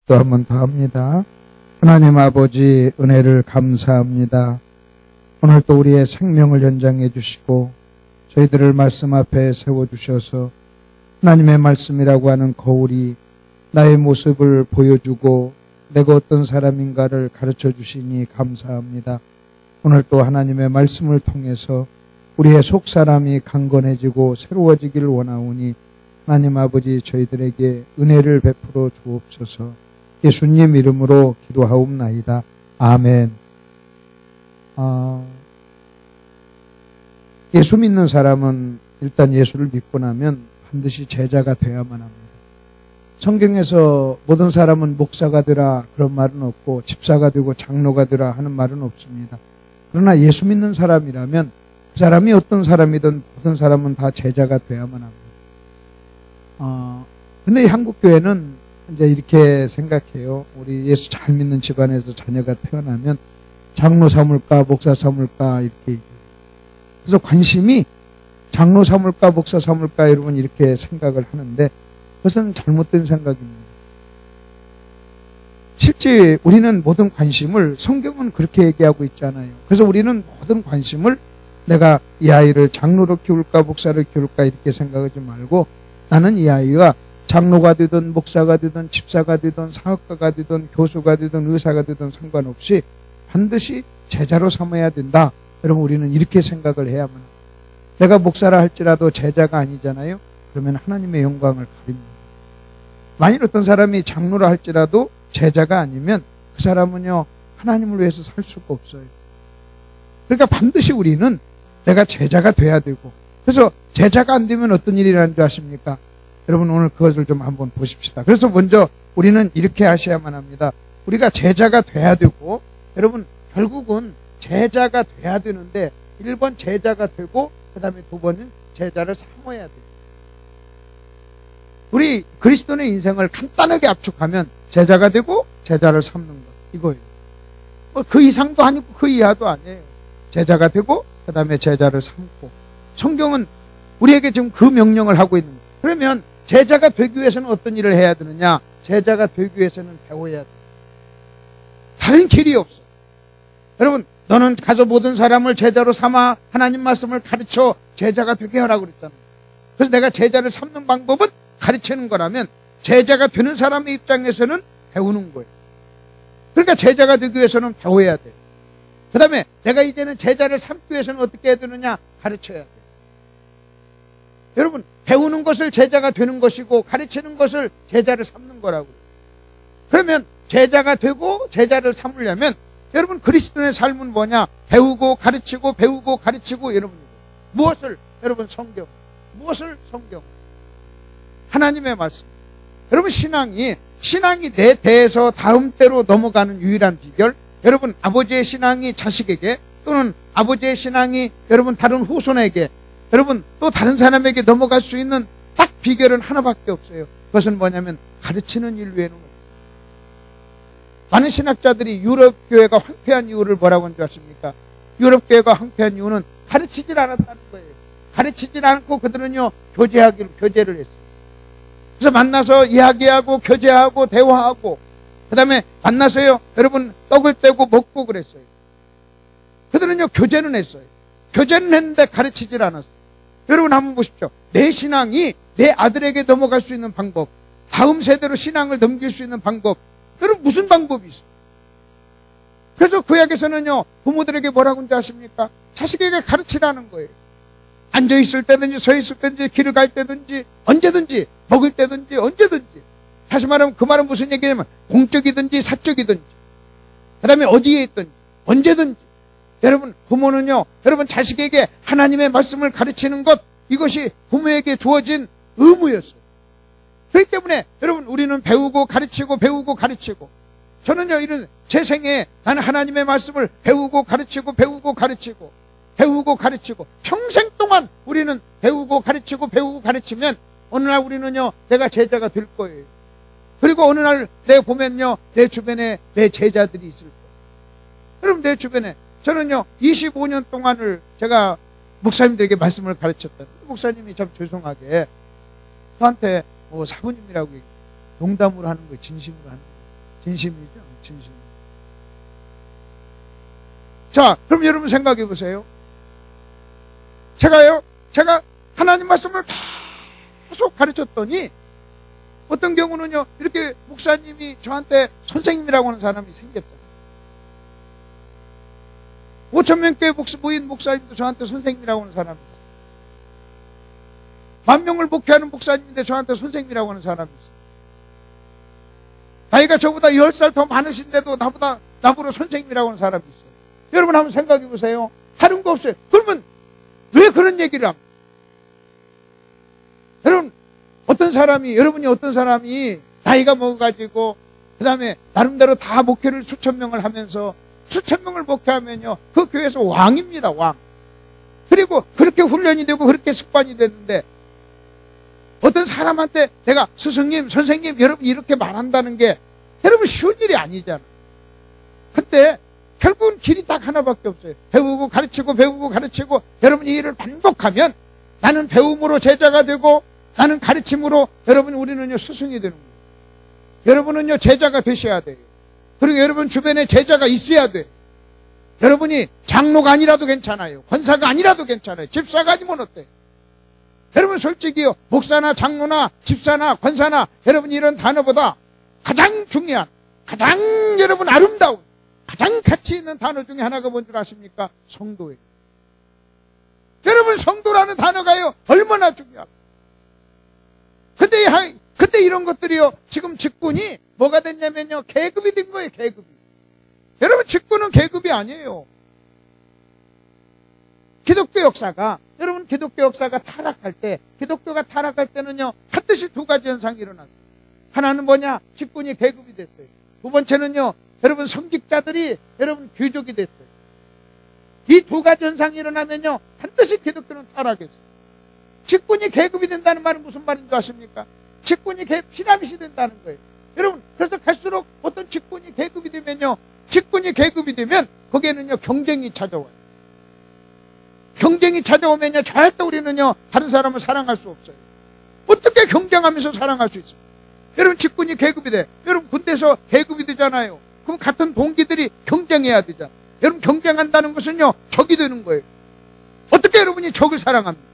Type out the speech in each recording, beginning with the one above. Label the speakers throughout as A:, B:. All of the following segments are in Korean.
A: 또 한 번 더 합니다. 하나님 아버지 은혜를 감사합니다. 오늘 또 우리의 생명을 연장해 주시고 저희들을 말씀 앞에 세워주셔서 하나님의 말씀이라고 하는 거울이 나의 모습을 보여주고 내가 어떤 사람인가를 가르쳐 주시니 감사합니다. 오늘 또 하나님의 말씀을 통해서 우리의 속사람이 강건해지고 새로워지기를 원하오니 하나님 아버지 저희들에게 은혜를 베풀어 주옵소서. 예수님 이름으로 기도하옵나이다. 아멘. 예수 믿는 사람은 일단 예수를 믿고 나면 반드시 제자가 되어야만 합니다. 성경에서 모든 사람은 목사가 되라 그런 말은 없고 집사가 되고 장로가 되라 하는 말은 없습니다. 그러나 예수 믿는 사람이라면 그 사람이 어떤 사람이든 모든 사람은 다 제자가 되어야만 합니다. 근데 이 한국교회는 이제 이렇게 생각해요. 우리 예수 잘 믿는 집안에서 자녀가 태어나면 장로 삼을까 목사 삼을까 이렇게 얘기해요. 그래서 관심이 장로 삼을까 목사 삼을까 여러분 이렇게 생각을 하는데 그것은 잘못된 생각입니다. 실제 우리는 모든 관심을 성경은 그렇게 얘기하고 있잖아요. 그래서 우리는 모든 관심을 내가 이 아이를 장로로 키울까 목사로 키울까 이렇게 생각하지 말고 나는 이 아이가 장로가 되든 목사가 되든 집사가 되든 사학가가 되든 교수가 되든 의사가 되든 상관없이 반드시 제자로 삼아야 된다. 여러분 우리는 이렇게 생각을 해야만 합니다. 내가 목사라 할지라도 제자가 아니잖아요. 그러면 하나님의 영광을 가립니다. 만일 어떤 사람이 장로라 할지라도 제자가 아니면 그 사람은요 하나님을 위해서 살 수가 없어요. 그러니까 반드시 우리는 내가 제자가 돼야 되고 그래서 제자가 안 되면 어떤 일이 일어나는 줄 아십니까? 여러분 오늘 그것을 좀 한번 보십시다. 그래서 먼저 우리는 이렇게 하셔야만 합니다. 우리가 제자가 돼야 되고 여러분 결국은 제자가 돼야 되는데 1번 제자가 되고 그 다음에 2번은 제자를 삼아야 돼요. 우리 그리스도인의 인생을 간단하게 압축하면 제자가 되고 제자를 삼는 것 이거예요. 그 이상도 아니고 그 이하도 아니에요. 제자가 되고 그 다음에 제자를 삼고 성경은 우리에게 지금 그 명령을 하고 있는 거예요. 그러면 제자가 되기 위해서는 어떤 일을 해야 되느냐? 제자가 되기 위해서는 배워야 돼요. 다른 길이 없어. 여러분 너는 가서 모든 사람을 제자로 삼아 하나님 말씀을 가르쳐 제자가 되게 하라고 그랬잖아요. 그래서 내가 제자를 삼는 방법은 가르치는 거라면 제자가 되는 사람의 입장에서는 배우는 거예요. 그러니까 제자가 되기 위해서는 배워야 돼요. 그 다음에 내가 이제는 제자를 삼기 위해서는 어떻게 해야 되느냐? 가르쳐야 돼요. 여러분 배우는 것을 제자가 되는 것이고 가르치는 것을 제자를 삼는 거라고요. 그러면 제자가 되고 제자를 삼으려면 여러분 그리스도인의 삶은 뭐냐? 배우고 가르치고 배우고 가르치고 여러분 무엇을? 여러분 성경. 무엇을? 성경. 하나님의 말씀. 여러분 신앙이 내 대에서 다음 때로 넘어가는 유일한 비결. 여러분 아버지의 신앙이 자식에게 또는 아버지의 신앙이 여러분 다른 후손에게 여러분 또 다른 사람에게 넘어갈 수 있는 딱 비결은 하나밖에 없어요. 그것은 뭐냐면 가르치는 일 외에는 없어요. 많은 신학자들이 유럽 교회가 황폐한 이유를 뭐라고 하는 줄 아십니까? 유럽 교회가 황폐한 이유는 가르치질 않았다는 거예요. 가르치질 않고 그들은요 교제를 했어요. 그래서 만나서 이야기하고 교제하고 대화하고 그 다음에 만나서요 여러분 떡을 떼고 먹고 그랬어요. 그들은요 교제는 했어요. 교제는 했는데 가르치질 않았어요. 여러분 한번 보십시오. 내 신앙이 내 아들에게 넘어갈 수 있는 방법, 다음 세대로 신앙을 넘길 수 있는 방법, 여러분 무슨 방법이 있어요? 그래서 구약에서는요 부모들에게 뭐라고 하는지 아십니까? 자식에게 가르치라는 거예요. 앉아있을 때든지 서있을 때든지 길을 갈 때든지 언제든지 먹을 때든지 언제든지. 다시 말하면 그 말은 무슨 얘기냐면 공적이든지 사적이든지 그 다음에 어디에 있든지 언제든지. 여러분 부모는요 여러분 자식에게 하나님의 말씀을 가르치는 것 이것이 부모에게 주어진 의무였어요. 그렇기 때문에 여러분 우리는 배우고 가르치고 배우고 가르치고 저는요 이런 제 생애에 나는 하나님의 말씀을 배우고 가르치고 배우고 가르치고 배우고 가르치고 평생 동안 우리는 배우고 가르치고 배우고 가르치면 어느 날 우리는요 내가 제자가 될 거예요. 그리고 어느 날 내가 보면요 내 주변에 내 제자들이 있을 거예요. 여러분 내 주변에 저는요 25년 동안을 제가 목사님들에게 말씀을 가르쳤다. 목사님이 참 죄송하게 저한테 사부님이라고 농담으로 하는 거예요. 진심으로 하는 거예요. 진심이죠. 진심. 자, 그럼 여러분 생각해 보세요. 제가 하나님 말씀을 계속 가르쳤더니 어떤 경우는요, 이렇게 목사님이 저한테 선생님이라고 하는 사람이 생겼잖아요. 5,000명교회 모인 목사님도 저한테 선생님이라고 하는 사람이 있어요. 10,000명을 목회하는 목사님인데 저한테 선생님이라고 하는 사람이 있어요. 나이가 저보다 10살 더 많으신데도 나보고 선생님이라고 하는 사람이 있어요. 여러분 한번 생각해 보세요. 다른 거 없어요. 그러면 왜 그런 얘기를 합니까? 여러분이 어떤 사람이 나이가 먹어가지고 그 다음에 나름대로 다 목회를 수천 명을 하면서 수천 명을 목회하면요, 그 교회에서 왕입니다. 왕. 그리고 그렇게 훈련이 되고 그렇게 습관이 됐는데 어떤 사람한테 내가 스승님, 선생님, 여러분 이렇게 말한다는 게 여러분 쉬운 일이 아니잖아요. 근데 결국은 길이 딱 하나밖에 없어요. 배우고 가르치고 배우고 가르치고 여러분 이 일을 반복하면 나는 배움으로 제자가 되고 나는 가르침으로 여러분 우리는요 스승이 되는 거예요. 여러분은요 제자가 되셔야 돼요. 그리고 여러분 주변에 제자가 있어야 돼요. 여러분이 장로가 아니라도 괜찮아요. 권사가 아니라도 괜찮아요. 집사가 아니면 어때요? 여러분 솔직히요, 목사나 장로나 집사나 권사나 여러분 이런 단어보다 가장 중요한, 가장 여러분 아름다운, 가장 가치 있는 단어 중에 하나가 뭔 줄 아십니까? 성도예요. 여러분 성도라는 단어가요 얼마나 중요합니까? 근데 이런 것들이요 지금 직분이 뭐가 됐냐면요 계급이 된 거예요. 계급이. 여러분 직분은 계급이 아니에요. 기독교 역사가 타락할 때, 기독교가 타락할 때는요 반드시 두 가지 현상이 일어났어요. 하나는 뭐냐? 직분이 계급이 됐어요. 두 번째는요 여러분 성직자들이 여러분 귀족이 됐어요. 이 두 가지 현상이 일어나면요 반드시 기독교는 타락했어요. 직분이 계급이 된다는 말은 무슨 말인 줄 아십니까? 직분이 피라밋이 된다는 거예요. 여러분 그래서 갈수록 어떤 직분이 계급이 되면요, 직분이 계급이 되면 거기에는요 경쟁이 찾아와요. 경쟁이 찾아오면요 절대 우리는요 다른 사람을 사랑할 수 없어요. 어떻게 경쟁하면서 사랑할 수 있어요? 여러분 직분이 계급이 돼. 여러분 군대에서 계급이 되잖아요. 그럼 같은 동기들이 경쟁해야 되잖아요. 여러분 경쟁한다는 것은요 적이 되는 거예요. 어떻게 여러분이 적을 사랑합니까?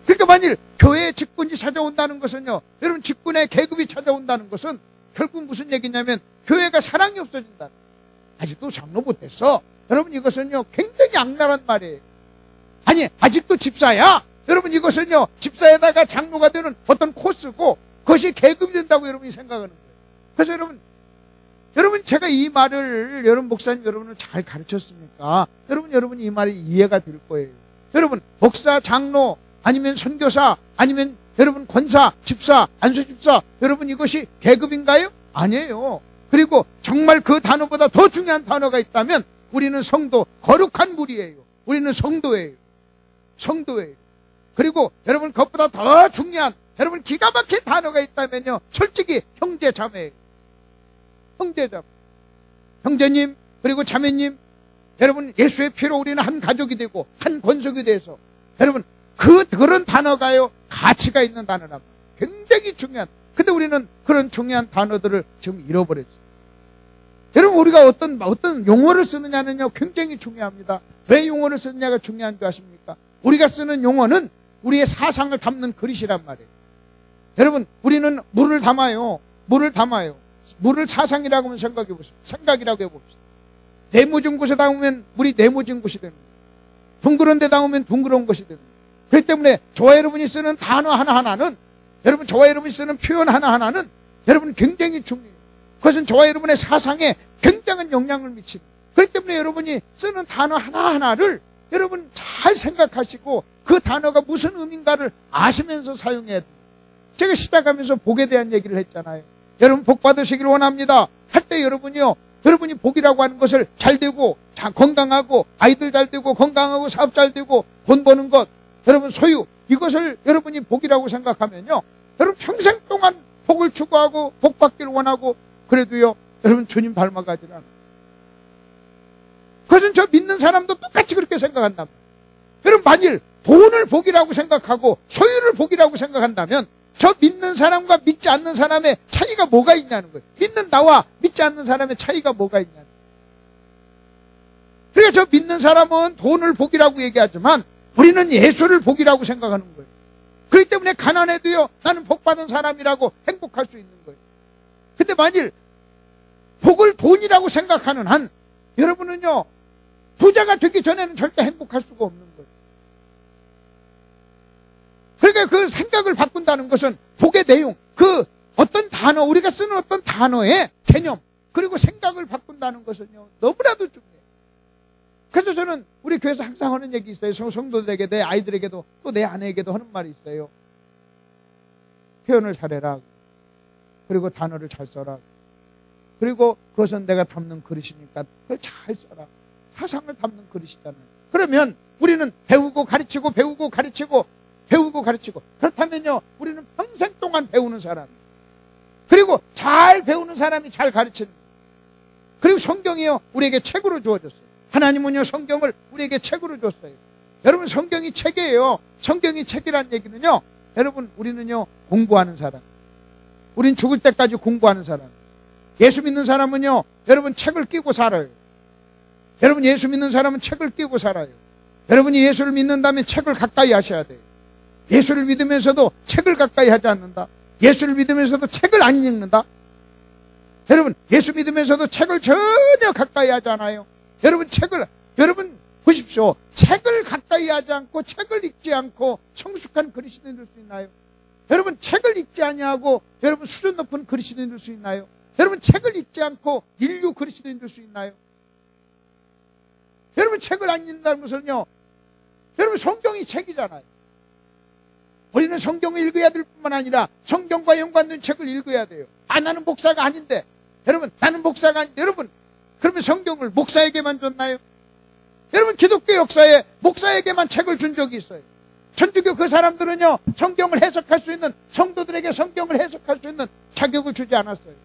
A: 그러니까 만일 교회에 직분이 찾아온다는 것은요, 여러분 직분에 계급이 찾아온다는 것은 결국 무슨 얘기냐면 교회가 사랑이 없어진다. 아직도 장로 못했어. 여러분 이것은요 굉장히 악랄한 말이에요. 아니 아직도 집사야. 여러분 이것은요 집사에다가 장로가 되는 어떤 코스고 그것이 계급이 된다고 여러분이 생각하는 거예요. 그래서 여러분 제가 이 말을 여러분 목사님 여러분을 잘 가르쳤습니까? 여러분이 이 말이 이해가 될 거예요. 여러분 목사, 장로 아니면 선교사 아니면 여러분 권사, 집사, 안수집사 여러분 이것이 계급인가요? 아니에요. 그리고 정말 그 단어보다 더 중요한 단어가 있다면 우리는 성도, 거룩한 무리예요. 우리는 성도예요. 성도예요. 그리고 여러분 그것보다 더 중요한 여러분 기가 막힌 단어가 있다면요 솔직히 형제자매예요. 형제자매. 형제님 그리고 자매님, 여러분 예수의 피로 우리는 한 가족이 되고 한 권속이 돼서 여러분 그런 단어가요 가치가 있는 단어랍니다. 굉장히 중요한. 근데 우리는 그런 중요한 단어들을 지금 잃어버렸어요. 여러분 우리가 어떤 용어를 쓰느냐는요 굉장히 중요합니다. 왜 용어를 쓰느냐가 중요한 줄 아십니까? 우리가 쓰는 용어는 우리의 사상을 담는 그릇이란 말이에요. 여러분 우리는 물을 담아요. 물을 사상이라고 하면 생각이라고 해봅시다. 네모진 곳에 담으면 물이 네모진 곳이 되는 거예요. 둥그런 데 담으면 둥그런 것이 되는 거예요. 그렇기 때문에 저와 여러분이 쓰는 단어 하나하나는, 여러분 저와 여러분이 쓰는 표현 하나하나는 여러분 굉장히 중요해요. 그것은 저와 여러분의 사상에 굉장한 영향을 미칩니다. 그렇기 때문에 여러분이 쓰는 단어 하나하나를 여러분 잘 생각하시고 그 단어가 무슨 의미인가를 아시면서 사용해야 돼요. 제가 시작하면서 복에 대한 얘기를 했잖아요. 여러분 복 받으시기를 원합니다 할 때 여러분이 복이라고 하는 것을 잘 되고 건강하고 아이들 잘 되고 건강하고 사업 잘 되고 돈 버는 것, 여러분 소유, 이것을 여러분이 복이라고 생각하면요 여러분 평생 동안 복을 추구하고 복 받기를 원하고 그래도요 여러분 주님 닮아가지 않아요. 그것은 저 믿는 사람도 똑같이 그렇게 생각한단 말이에요. 여러분 만일 돈을 복이라고 생각하고 소유를 복이라고 생각한다면 저 믿는 사람과 믿지 않는 사람의 차이가 뭐가 있냐는 거예요. 믿는 나와 믿지 않는 사람의 차이가 뭐가 있냐는 거예요. 그러니까 저 믿는 사람은 돈을 복이라고 얘기하지만 우리는 예수를 복이라고 생각하는 거예요. 그렇기 때문에 가난해도요, 나는 복받은 사람이라고 행복할 수 있는 거예요. 근데 만일 복을 돈이라고 생각하는 한 여러분은요, 부자가 되기 전에는 절대 행복할 수가 없는 거예요. 그러니까 그 생각을 바꾼다는 것은 복의 내용, 그 어떤 단어, 우리가 쓰는 어떤 단어의 개념, 그리고 생각을 바꾼다는 것은요, 너무나도 중요해요. 그래서 저는 우리 교회에서 항상 하는 얘기 있어요. 성도들에게, 내 아이들에게도, 또 내 아내에게도 하는 말이 있어요. 표현을 잘해라. 그리고 단어를 잘 써라. 그리고 그것은 내가 담는 그릇이니까 그걸 잘 써라. 사상을 담는 그릇이잖아요. 그러면 우리는 배우고 가르치고 배우고 가르치고 배우고 가르치고, 그렇다면요, 우리는 평생 동안 배우는 사람, 그리고 잘 배우는 사람이 잘 가르치는, 그리고 성경이요, 우리에게 책으로 주어졌어요. 하나님은요, 성경을 우리에게 책으로 줬어요. 여러분, 성경이 책이에요. 성경이 책이란 얘기는요, 여러분, 우리는요, 공부하는 사람, 우린 죽을 때까지 공부하는 사람. 예수 믿는 사람은요, 여러분, 책을 끼고 살아요. 여러분, 예수 믿는 사람은 책을 끼고 살아요. 여러분이 예수를 믿는다면 책을 가까이 하셔야 돼요. 예수를 믿으면서도 책을 가까이 하지 않는다. 예수를 믿으면서도 책을 안 읽는다. 여러분, 예수 믿으면서도 책을 전혀 가까이 하지 않아요. 여러분 보십시오. 책을 가까이 하지 않고 책을 읽지 않고 성숙한 그리스도인이 될 수 있나요? 여러분, 책을 읽지 아니하고 여러분 수준 높은 그리스도인이 될 수 있나요? 여러분, 책을 읽지 않고 인류 그리스도인이 될 수 있나요? 여러분, 책을 안 읽는다는 것은요, 여러분, 성경이 책이잖아요. 우리는 성경을 읽어야 될 뿐만 아니라 성경과 연관된 책을 읽어야 돼요. 아, 나는 목사가 아닌데. 여러분, 나는 목사가 아닌데. 여러분, 그러면 성경을 목사에게만 줬나요? 여러분, 기독교 역사에 목사에게만 책을 준 적이 있어요. 천주교 그 사람들은요, 성경을 해석할 수 있는, 성도들에게 성경을 해석할 수 있는 자격을 주지 않았어요.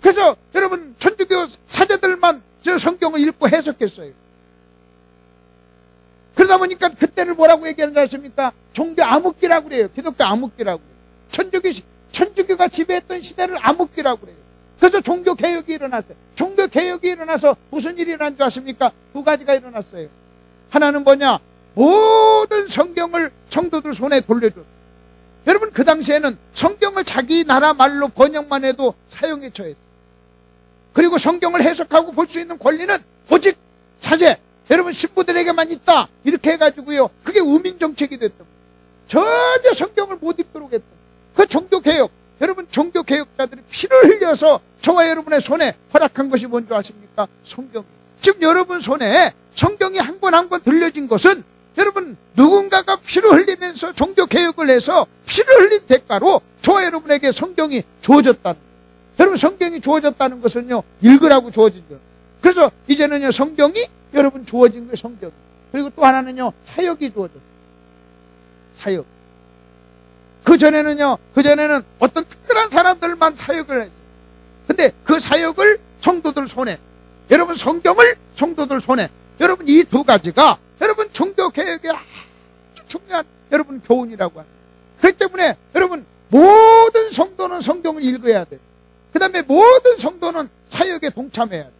A: 그래서 여러분, 천주교 사제들만 저 성경을 읽고 해석했어요. 그러다 보니까 그때를 뭐라고 얘기하는지 아십니까? 종교 암흑기라고 그래요. 기독교 암흑기라고 그래요. 천주교가 지배했던 시대를 암흑기라고 그래요. 그래서 종교개혁이 일어났어요. 종교개혁이 일어나서 무슨 일이 일어난 줄 아십니까? 두 가지가 일어났어요. 하나는 뭐냐? 모든 성경을 성도들 손에 돌려줬어요. 여러분, 그 당시에는 성경을 자기 나라 말로 번역만 해도 사형에 처했어요. 그리고 성경을 해석하고 볼 수 있는 권리는 오직 사제, 여러분 신부들에게만 있다, 이렇게 해가지고요, 그게 우민정책이 됐던 거예요. 전혀 성경을 못 읽도록 했던 거예요. 그 종교개혁, 여러분, 종교개혁자들이 피를 흘려서 저와 여러분의 손에 허락한 것이 뭔지 아십니까? 성경. 지금 여러분 손에 성경이 한 권 한 권 들려진 것은 여러분, 누군가가 피를 흘리면서 종교개혁을 해서 피를 흘린 대가로 저와 여러분에게 성경이 주어졌다는 거예요. 여러분, 성경이 주어졌다는 것은요, 읽으라고 주어진 거예요. 그래서 이제는요, 성경이 여러분 주어진 거예요, 성경. 그리고 또 하나는요, 사역이 주어졌어요. 사역. 그전에는 어떤 특별한 사람들만 사역을 했어요. 근데 그 사역을 성도들 손에, 여러분 성경을 성도들 손에, 여러분 이 두 가지가 여러분 종교개혁의 아주 중요한 여러분 교훈이라고 합니다. 그렇기 때문에 여러분 모든 성도는 성경을 읽어야 돼요. 그 다음에 모든 성도는 사역에 동참해야 돼요.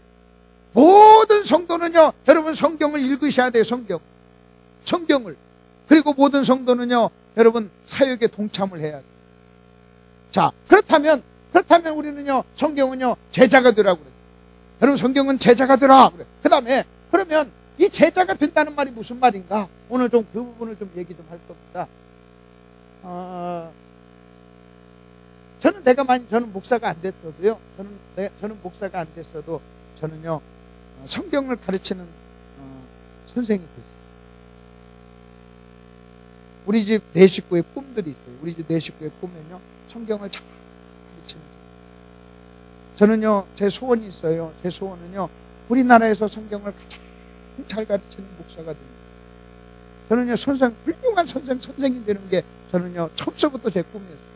A: 모든 성도는요, 여러분 성경을 읽으셔야 돼요. 성경을. 그리고 모든 성도는요, 여러분 사역에 동참을 해야 돼요. 자, 그렇다면 우리는요, 성경은요, 제자가 되라고 그랬어요. 여러분, 성경은 제자가 되라 그래. 그 다음에 그러면 이 제자가 된다는 말이 무슨 말인가? 오늘 좀 그 부분을 좀 얘기 좀 할 겁니다. 저는 목사가 안 됐어도요, 저는 목사가 안 됐어도 저는요, 성경을 가르치는 선생이 됐어요. 우리 집 네 식구의 꿈들이 있어요. 우리 집 네 식구의 꿈은요, 성경을 잘 가르치는 사람. 저는요, 제 소원이 있어요. 제 소원은요, 우리나라에서 성경을 가장 잘 가르치는 목사가 됩니다. 저는요, 훌륭한 선생이 되는 게 저는요, 처음서부터 제 꿈이었어요.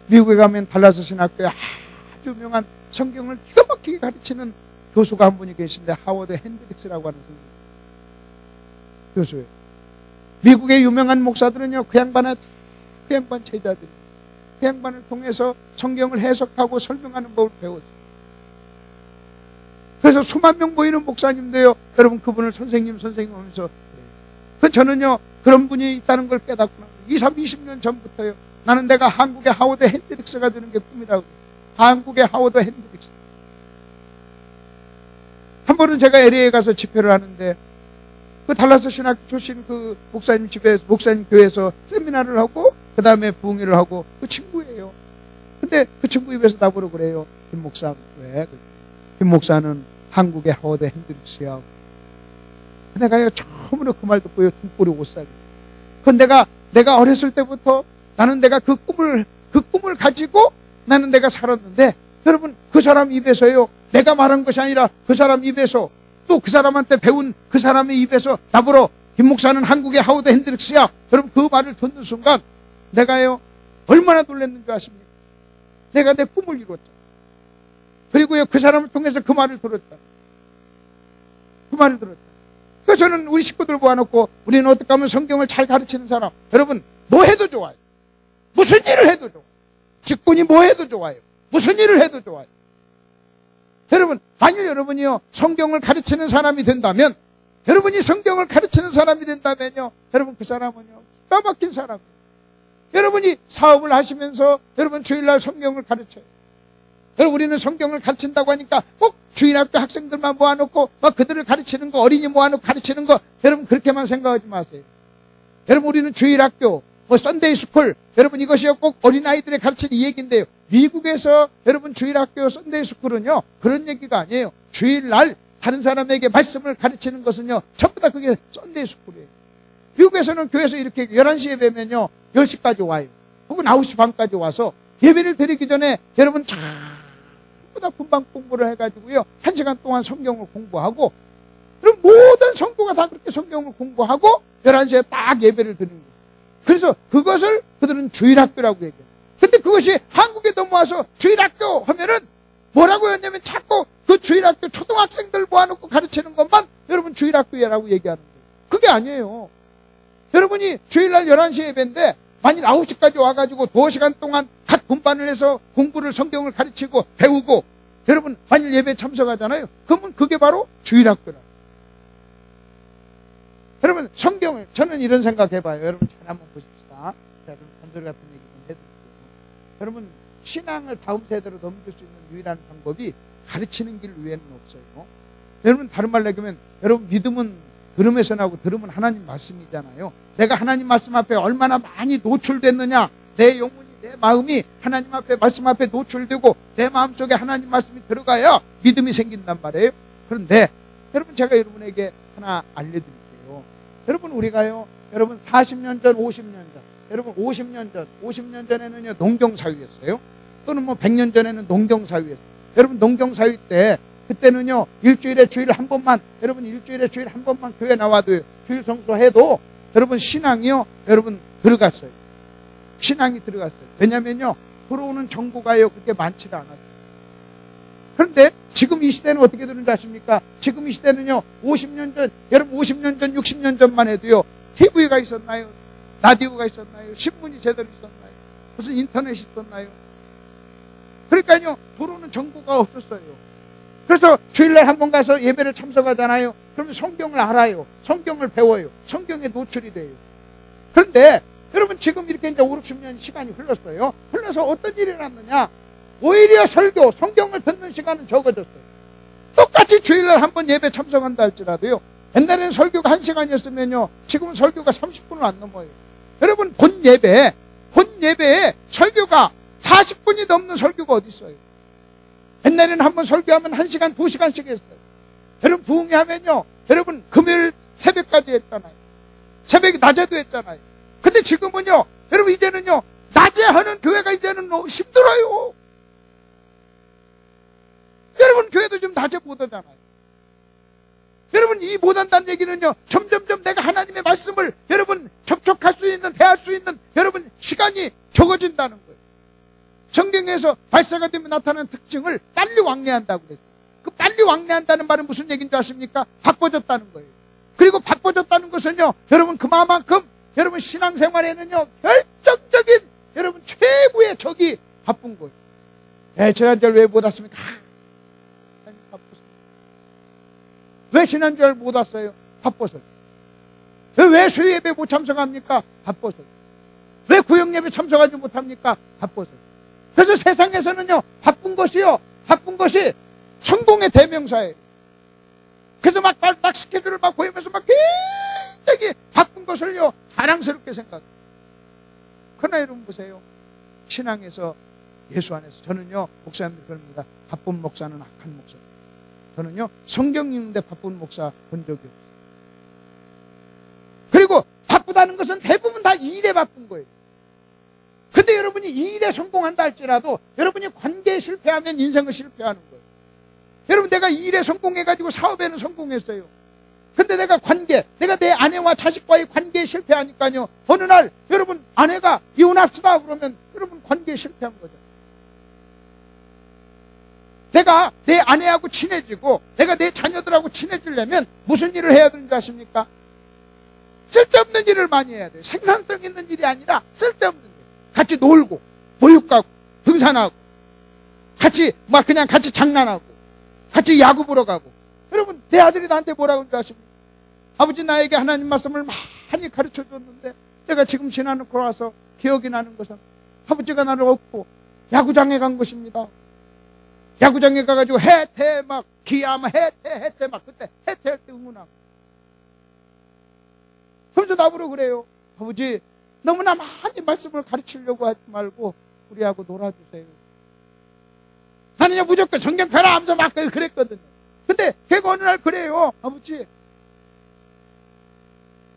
A: 미국에 가면 달라스 신학교에 아주 유명한 성경을 기가 막히게 가르치는 교수가 한 분이 계신데, 하워드 핸드릭스라고 하는 교수예요. 미국의 유명한 목사들은요, 그 양반은 그 양반 제자들이 그 양반을 통해서 성경을 해석하고 설명하는 법을 배웠어요. 그래서 수만 명 모이는 목사님도요, 여러분 그분을 선생님 하면서, 저는요 그런 분이 있다는 걸 깨닫구나. 20년 전부터요, 나는 내가 한국의 하워드 핸드릭스가 되는 게 꿈이라고. 한국의 하워드 핸드릭스. 한 번은 제가 LA에 가서 집회를 하는데, 그 달라스 신학 출신 그 목사님 집에서, 목사님 교회에서 세미나를 하고, 그 다음에 부흥회를 하고, 그 친구예요. 근데 그 친구 입에서 나보러 그래요. 김 목사, 왜? 김 목사는 한국의 하워드 핸드릭스야. 내가요, 처음으로 그 말 듣고요, 등골이 오싹이. 그건 내가 어렸을 때부터 나는 내가 그 꿈을 가지고 나는 내가 살았는데, 여러분, 그 사람 입에서요, 내가 말한 것이 아니라 그 사람 입에서, 또 그 사람한테 배운 그 사람의 입에서 나보러 김 목사는 한국의 하워드 핸드릭스야. 여러분, 그 말을 듣는 순간 내가요, 얼마나 놀랐는 줄 아십니까? 내가 내 꿈을 이뤘죠. 그리고요, 그 사람을 통해서 그 말을 들었다. 그 말을 들었다. 그래서 저는 우리 식구들 모아놓고, 우리는 어떻게 하면 성경을 잘 가르치는 사람, 여러분 뭐 해도 좋아요. 무슨 일을 해도 좋아요. 직분이 뭐 해도 좋아요. 무슨 일을 해도 좋아요. 여러분, 만일 여러분이요 성경을 가르치는 사람이 된다면, 여러분이 성경을 가르치는 사람이 된다면요, 여러분 그 사람은요 기가 막힌 사람이에요. 여러분이 사업을 하시면서 여러분 주일날 성경을 가르쳐요. 여러분, 우리는 성경을 가르친다고 하니까 꼭 주일학교 학생들만 모아놓고 막 그들을 가르치는 거, 어린이 모아놓고 가르치는 거, 여러분 그렇게만 생각하지 마세요. 여러분, 우리는 주일학교, 썬데이 스쿨, 여러분 이것이요 꼭 어린아이들의 가르치는 이 얘기인데요, 미국에서 여러분 주일학교, 썬데이 스쿨은요 그런 얘기가 아니에요. 주일날 다른 사람에게 말씀을 가르치는 것은요 전부 다 그게 썬데이 스쿨이에요. 미국에서는 교회에서 이렇게 11시에 뵈면요 10시까지 와요. 혹은 9시 반까지 와서 예배를 드리기 전에 여러분 전부 다 분방 공부를 해가지고요 1시간 동안 성경을 공부하고, 그럼 모든 성도가 다 그렇게 성경을 공부하고 11시에 딱 예배를 드리는 거예요. 그래서 그것을 그들은 주일학교라고 얘기해요. 근데 그것이 한국에 넘어와서 주일학교 하면은 뭐라고 했냐면 자꾸 그 주일학교 초등학생들 모아놓고 가르치는 것만 여러분 주일학교라고 얘기하는 거예요. 그게 아니에요. 여러분이 주일날 11시에 예배인데 만일 9시까지 와가지고 2시간 동안 각 분반을 해서 공부를, 성경을 가르치고 배우고, 여러분 만일 예배에 참석하잖아요. 그러면 그게 바로 주일학교라. 여러분, 성경을, 저는 이런 생각해봐요. 여러분 잘 한번 보십시다. 여러분 단소리 같은 얘기 좀 해드릴게요. 여러분, 신앙을 다음 세대로 넘길 수 있는 유일한 방법이 가르치는 길 외에는 없어요. 여러분, 다른 말로 얘기하면, 여러분 믿음은 들음에서 나오고 들음은 하나님 말씀이잖아요. 내가 하나님 말씀 앞에 얼마나 많이 노출됐느냐, 내 영혼이, 내 마음이 하나님 앞에, 말씀 앞에 노출되고 내 마음속에 하나님 말씀이 들어가야 믿음이 생긴단 말이에요. 그런데 여러분, 제가 여러분에게 하나 알려드릴게요. 여러분, 우리가요, 여러분 40년 전, 50년 전, 여러분 50년 전에는요 농경사회였어요. 또는 100년 전에는 농경사회였어요. 여러분, 농경사회 때, 그때는요 일주일에 주일 한 번만, 여러분 일주일에 주일 한 번만 교회 나와도요, 주일 성수해도 여러분 신앙이요 여러분 들어갔어요. 신앙이 들어갔어요. 왜냐면요 들어오는 정보가요 그렇게 많지가 않았어요. 그런데 지금 이 시대는 어떻게 되는지 아십니까? 지금 이 시대는요 50년 전, 여러분 50년 전, 60년 전만 해도요 TV가 있었나요? 라디오가 있었나요? 신문이 제대로 있었나요? 무슨 인터넷이 있었나요? 그러니까요 들어오는 정보가 없었어요. 그래서 주일날 한 번 가서 예배를 참석하잖아요. 그러면 성경을 알아요. 성경을 배워요. 성경에 노출이 돼요. 그런데 여러분, 지금 이렇게 이제 5, 60년 시간이 흘렀어요. 흘러서 어떤 일이 일어났느냐? 오히려 설교, 성경을 듣는 시간은 적어졌어요. 똑같이 주일날 한 번 예배 참석한다 할지라도요, 옛날에는 설교가 1시간이었으면요 지금은 설교가 30분을 안 넘어요. 여러분, 본 예배에 설교가 40분이 넘는 설교가 어디 있어요? 옛날에는 한 번 설교하면 1시간, 2시간씩 했어요. 여러분, 부흥회 하면요 여러분 금요일 새벽까지 했잖아요. 새벽에 낮에도 했잖아요. 근데 지금은요 여러분 이제는요 낮에 하는 교회가 이제는 힘들어요. 여러분, 교회도 좀 낮에 못 하잖아요. 여러분, 이 못한다는 얘기는요 점점점 내가 하나님의 말씀을 여러분 접촉할 수 있는, 대할 수 있는 여러분 시간이 적어진다는 거예요. 성경에서 발사가 되면 나타나는 특징을 빨리 왕래한다고 그랬어요. 그 빨리 왕래한다는 말은 무슨 얘기인지 아십니까? 바빠졌다는 거예요. 그리고 바빠졌다는 것은요 여러분 그만큼 여러분 신앙생활에는요 결정적인 여러분 최고의 적이 바쁜 거예요. 지난주에 왜 못 왔습니까? 왜 지난주에 못 왔어요? 바빠서요. 왜 수요예배 못 참석합니까? 바빠서요. 왜 구역예배 참석하지 못합니까? 바빠서요. 그래서 세상에서는요 바쁜 것이 성공의 대명사예요. 그래서 막 스케줄을 막 보이면서 막 굉장히 바쁜 것을요 자랑스럽게 생각해요. 그러나 여러분 보세요. 신앙에서 예수 안에서 저는요 목사님들 그럽니다. 바쁜 목사는 악한 목사. 저는요 성경 읽는데 바쁜 목사 본 적이 없어요. 그리고 바쁘다는 것은 대부분 다 일에 바쁜 거예요. 근데 여러분이 이 일에 성공한다 할지라도 여러분이 관계에 실패하면 인생은 실패하는 거예요. 여러분 내가 이 일에 성공해가지고 사업에는 성공했어요. 근데 내가 내 아내와 자식과의 관계에 실패하니까요 어느 날 여러분 아내가 이혼합시다 그러면 여러분 관계에 실패한 거죠. 내가 내 아내하고 친해지고 내가 내 자녀들하고 친해지려면 무슨 일을 해야 되는지 아십니까? 쓸데없는 일을 많이 해야 돼요. 생산성 있는 일이 아니라 쓸데없는 일. 같이 놀고 보육 가고 등산하고 그냥 같이 장난하고 같이 야구 보러 가고. 여러분 내 아들이 나한테 뭐라고 하는지 아십니까? 아버지 나에게 하나님 말씀을 많이 가르쳐줬는데 내가 지금 지나놓고 와서 기억이 나는 것은 아버지가 나를 업고 야구장에 간 것입니다. 야구장에 가가지고 해태 막 기아마 해태 막 그때 해태 할 때 응원하고. 그러면서 나보러 그래요. 아버지 너무나 많이 말씀을 가르치려고 하지 말고 우리하고 놀아주세요. 나는요 무조건 성경 펴라 하면서 막 그랬거든요. 근데 걔가 어느 날 그래요.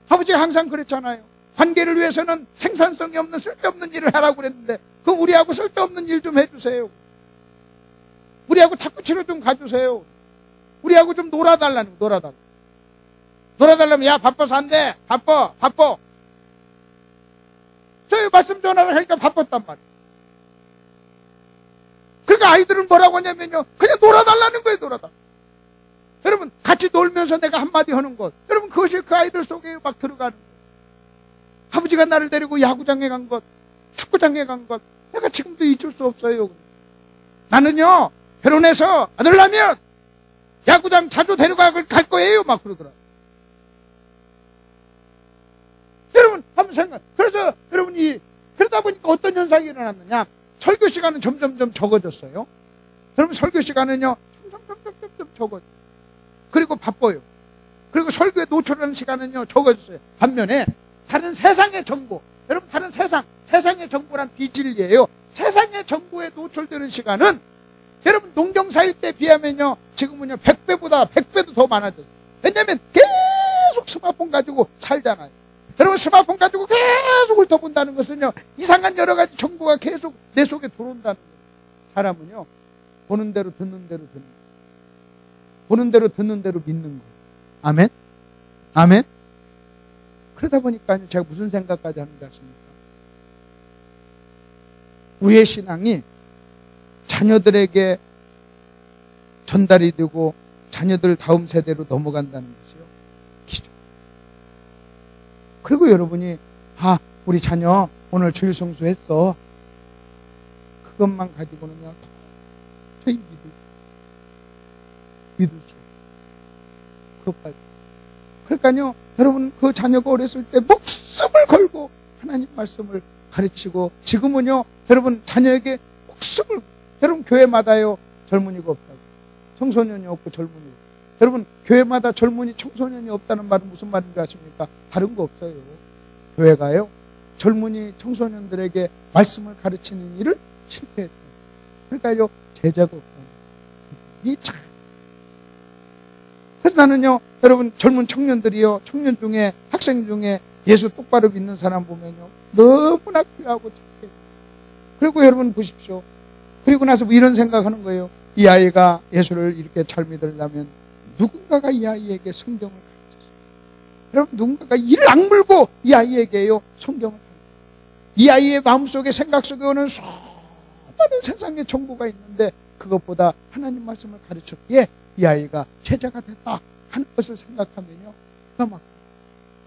A: 아버지가 항상 그랬잖아요. 관계를 위해서는 생산성이 없는 쓸데없는 일을 하라고 그랬는데 그 우리하고 쓸데없는 일 좀 해주세요. 우리하고 탁구치러 좀 가주세요. 우리하고 좀 놀아달라면 야 바빠서 안 돼. 바빠. 저희 말씀 전화를 하니까 바빴단 말이에요. 그러니까 아이들은 뭐라고 하냐면요 그냥 놀아달라는 거예요. 놀아달라. 여러분 같이 놀면서 내가 한마디 하는 것, 여러분 그것이 그 아이들 속에 막 들어가는 거예요. 아버지가 나를 데리고 야구장에 간 것, 축구장에 간 것, 내가 지금도 잊을 수 없어요. 나는요 결혼해서 아들 나면 야구장 자주 갈 거예요 막 그러더라고요. 여러분 한번 생각. 그래서 여러분이 그러다 보니까 어떤 현상이 일어났느냐, 설교 시간은 점점 적어졌어요. 여러분 설교 시간은요 점점 적어져요. 그리고 바빠요. 그리고 설교에 노출하는 시간은요 적어졌어요. 반면에 다른 세상의 정보, 여러분 다른 세상의 정보란 비진리예요. 세상의 정보에 노출되는 시간은 여러분 농경사일 때 비하면요 지금은요 100배도 더 많아져요. 왜냐하면 계속 스마트폰 가지고 살잖아요. 여러분 스마트폰 가지고 계속 훑어본다는 것은요 이상한 여러 가지 정보가 계속 내 속에 들어온다는 거예요. 사람은요 보는 대로 듣는 대로 보는 대로 듣는 대로 믿는 거예요. 아멘. 그러다 보니까 제가 무슨 생각까지 하는지 아십니까? 우리의 신앙이 자녀들에게 전달이 되고 자녀들 다음 세대로 넘어간다는 것이요 기죠. 그리고 여러분이 우리 자녀 오늘 주일 성수했어, 그것만 가지고는요 도저히 믿을 수 그것까지. 그러니까요 여러분 그 자녀가 어렸을 때 목숨을 걸고 하나님 말씀을 가르치고, 지금은요 여러분 자녀에게 목숨을, 여러분 교회마다요 젊은이가 없다고, 청소년이 없고 젊은이가 없고. 여러분 교회마다 젊은이 청소년이 없다는 말은 무슨 말인지 아십니까? 다른 거 없어요. 교회가요 젊은이 청소년들에게 말씀을 가르치는 일을 실패했다. 그러니까요 제자가 없다. 이 참. 그래서 나는요 여러분 젊은 청년들이요, 청년 중에 학생 중에 예수 똑바로 믿는 사람 보면요 너무나 귀하고 착해. 그리고 여러분 보십시오. 그리고 나서 뭐 이런 생각하는 거예요. 이 아이가 예수를 이렇게 잘 믿으려면 누군가가 이 아이에게 성경을 가르쳤어요. 여러분 누군가가 이를 악물고 이 아이에게요 성경을 가르쳤어요. 이 아이의 마음속에 생각 속에 오는 수많은 세상의 정보가 있는데 그것보다 하나님 말씀을 가르쳤기에 이 아이가 제자가 됐다 하는 것을 생각하면요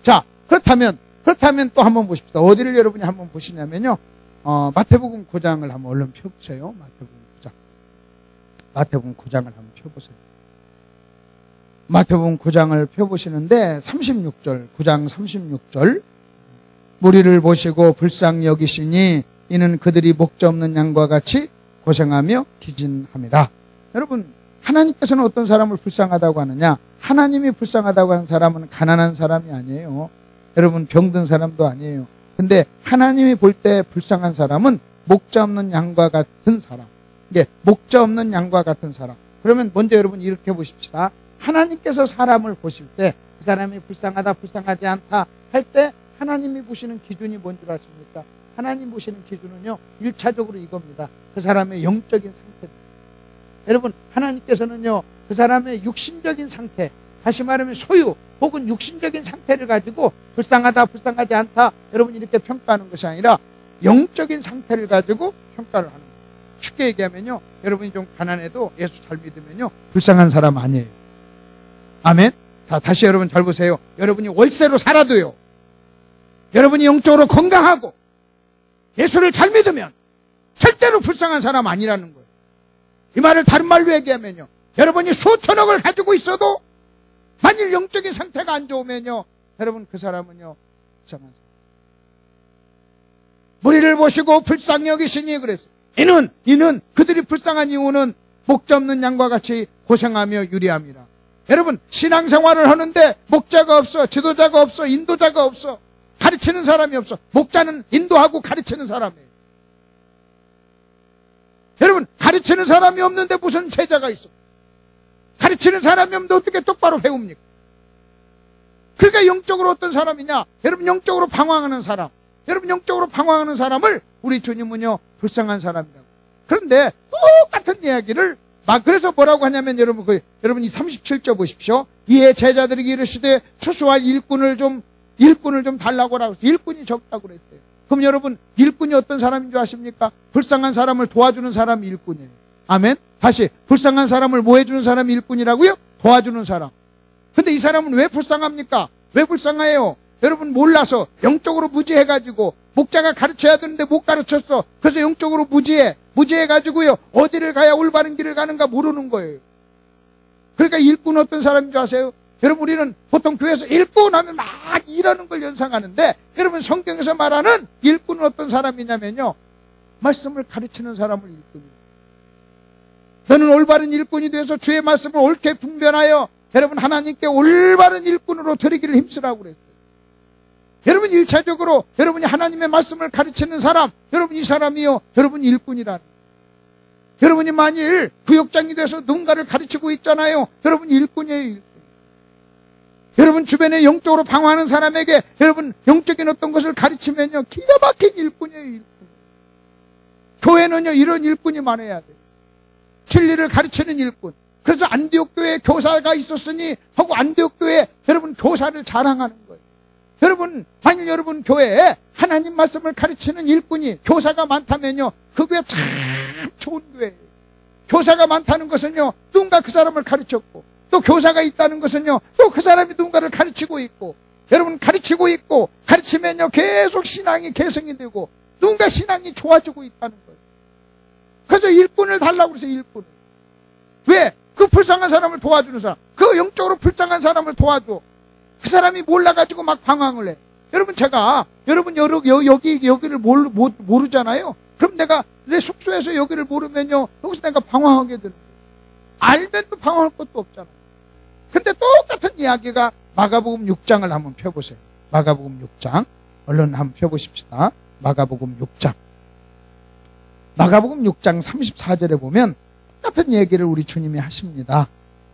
A: 자 그렇다면 그렇다면 또 한번 보십시다. 어디를 여러분이 한번 보시냐면요. 마태복음 9장을 한번 얼른 펴보세요. 마태복음 9장을 한번 펴보세요. 마태복음 9장을 펴보시는데 36절, 9장 36절. 무리를 보시고 불쌍히 여기시니 이는 그들이 목자 없는 양과 같이 고생하며 기진함이라. 여러분, 하나님께서는 어떤 사람을 불쌍하다고 하느냐? 하나님이 불쌍하다고 하는 사람은 가난한 사람이 아니에요. 여러분, 병든 사람도 아니에요. 근데 하나님이 볼 때 불쌍한 사람은 목자 없는 양과 같은 사람. 이게 목자 없는 양과 같은 사람. 그러면 먼저 여러분 이렇게 보십시다. 하나님께서 사람을 보실 때 그 사람이 불쌍하다, 불쌍하지 않다 할 때 하나님이 보시는 기준이 뭔 줄 아십니까? 하나님 보시는 기준은요, 1차적으로 이겁니다. 그 사람의 영적인 상태입니다. 여러분, 하나님께서는요, 그 사람의 육신적인 상태, 다시 말하면 소유 혹은 육신적인 상태를 가지고 불쌍하다, 불쌍하지 않다, 여러분 이렇게 평가하는 것이 아니라 영적인 상태를 가지고 평가를 하는 거예요. 쉽게 얘기하면요, 여러분이 좀 가난해도 예수 잘 믿으면요, 불쌍한 사람 아니에요. 아멘? 자, 다시 여러분 잘 보세요. 여러분이 월세로 살아도요, 여러분이 영적으로 건강하고 예수를 잘 믿으면 절대로 불쌍한 사람 아니라는 거예요. 이 말을 다른 말로 얘기하면요, 여러분이 수천억을 가지고 있어도 만일 영적인 상태가 안 좋으면요, 여러분 그 사람은요, 불쌍한 사람. 무리를 보시고 불쌍히 여기시니 그랬어요. 이는 그들이 불쌍한 이유는 목자 없는 양과 같이 고생하며 유리함이라. 여러분, 신앙생활을 하는데 목자가 없어, 지도자가 없어, 인도자가 없어, 가르치는 사람이 없어. 목자는 인도하고 가르치는 사람이에요. 여러분, 가르치는 사람이 없는데 무슨 제자가 있어? 가르치는 사람이 없는데 어떻게 똑바로 배웁니까? 그러니까 영적으로 어떤 사람이냐? 여러분, 영적으로 방황하는 사람. 여러분, 영적으로 방황하는 사람을 우리 주님은요, 불쌍한 사람이라고. 그런데 똑같은 이야기를 그래서 뭐라고 하냐면 여러분 이 37절 보십시오. 이에 제자들에게 이르시되 추수할 일꾼을 좀 달라고 하라고 했어요. 일꾼이 적다고 그랬어요. 그럼 여러분, 일꾼이 어떤 사람인 줄 아십니까? 불쌍한 사람을 도와주는 사람이 일꾼이에요. 아멘? 다시, 불쌍한 사람을 뭐 해주는 사람이 일꾼이라고요? 도와주는 사람. 근데 이 사람은 왜 불쌍합니까? 왜 불쌍해요? 여러분, 몰라서 영적으로 무지해가지고 목자가 가르쳐야 되는데 못 가르쳤어. 그래서 영적으로 무지해가지고요, 어디를 가야 올바른 길을 가는가 모르는 거예요. 그러니까 일꾼 어떤 사람인 줄 아세요? 여러분, 우리는 보통 교회에서 일꾼 하면 막 일하는 걸 연상하는데, 여러분, 성경에서 말하는 일꾼은 어떤 사람이냐면요, 말씀을 가르치는 사람을 일꾼이에요. 너는 올바른 일꾼이 되어서 주의 말씀을 옳게 분별하여 여러분 하나님께 올바른 일꾼으로 되기를 힘쓰라고 그랬어요. 여러분, 1차적으로 여러분이 하나님의 말씀을 가르치는 사람, 여러분 이 사람이요, 여러분 일꾼이라는. 여러분이 만일 구역장이 돼서 누군가를 가르치고 있잖아요. 여러분 일꾼이에요, 일꾼. 여러분 주변에 영적으로 방황하는 사람에게 여러분 영적인 어떤 것을 가르치면요, 기가 막힌 일꾼이에요, 일꾼. 교회는요, 이런 일꾼이 많아야 돼요. 진리를 가르치는 일꾼. 그래서 안디옥 교회에 교사가 있었으니 하고 안디옥 교회에 여러분 교사를 자랑하는 거예요. 여러분, 만일 여러분 교회에 하나님 말씀을 가르치는 일꾼이, 교사가 많다면요, 그 교회 참 좋은 교회예요. 교사가 많다는 것은요, 누군가 그 사람을 가르쳤고, 또 교사가 있다는 것은요, 또 그 사람이 누군가를 가르치고 있고, 여러분 가르치고 있고, 가르치면요, 계속 신앙이 개성이 되고, 누군가 신앙이 좋아지고 있다는 거예요. 그래서 일꾼을 달라고 그래서 일꾼을. 왜? 그 불쌍한 사람을 도와주는 사람, 그 영적으로 불쌍한 사람을 도와줘. 그 사람이 몰라가지고 막 방황을 해. 여러분, 제가, 여러분, 여기를 모르잖아요? 그럼 내가 내 숙소에서 여기를 모르면요, 여기서 내가 방황하게 되는 거예요. 알면 또 방황할 것도 없잖아요. 근데 똑같은 이야기가 마가복음 6장을 한번 펴보세요. 마가복음 6장. 얼른 한번 펴보십시다. 마가복음 6장. 마가복음 6장 34절에 보면 똑같은 얘기를 우리 주님이 하십니다.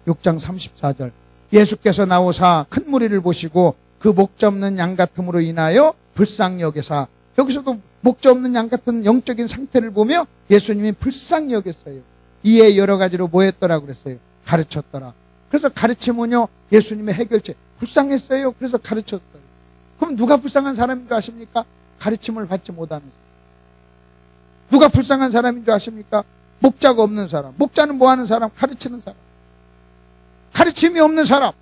A: 6장 34절. 예수께서 나오사 큰 무리를 보시고 그 목자 없는 양 같음으로 인하여 불쌍히 여기사. 여기서도 목자 없는 양 같은 영적인 상태를 보며 예수님이 불쌍히 여겼어요. 이에 여러 가지로 뭐 했더라 그랬어요? 가르쳤더라. 그래서 가르치면요, 예수님의 해결책. 불쌍했어요. 그래서 가르쳤어요. 그럼 누가 불쌍한 사람인 줄 아십니까? 가르침을 받지 못하는 사람. 누가 불쌍한 사람인 줄 아십니까? 목자가 없는 사람. 목자는 뭐 하는 사람? 가르치는 사람. 가르침이 없는 사람.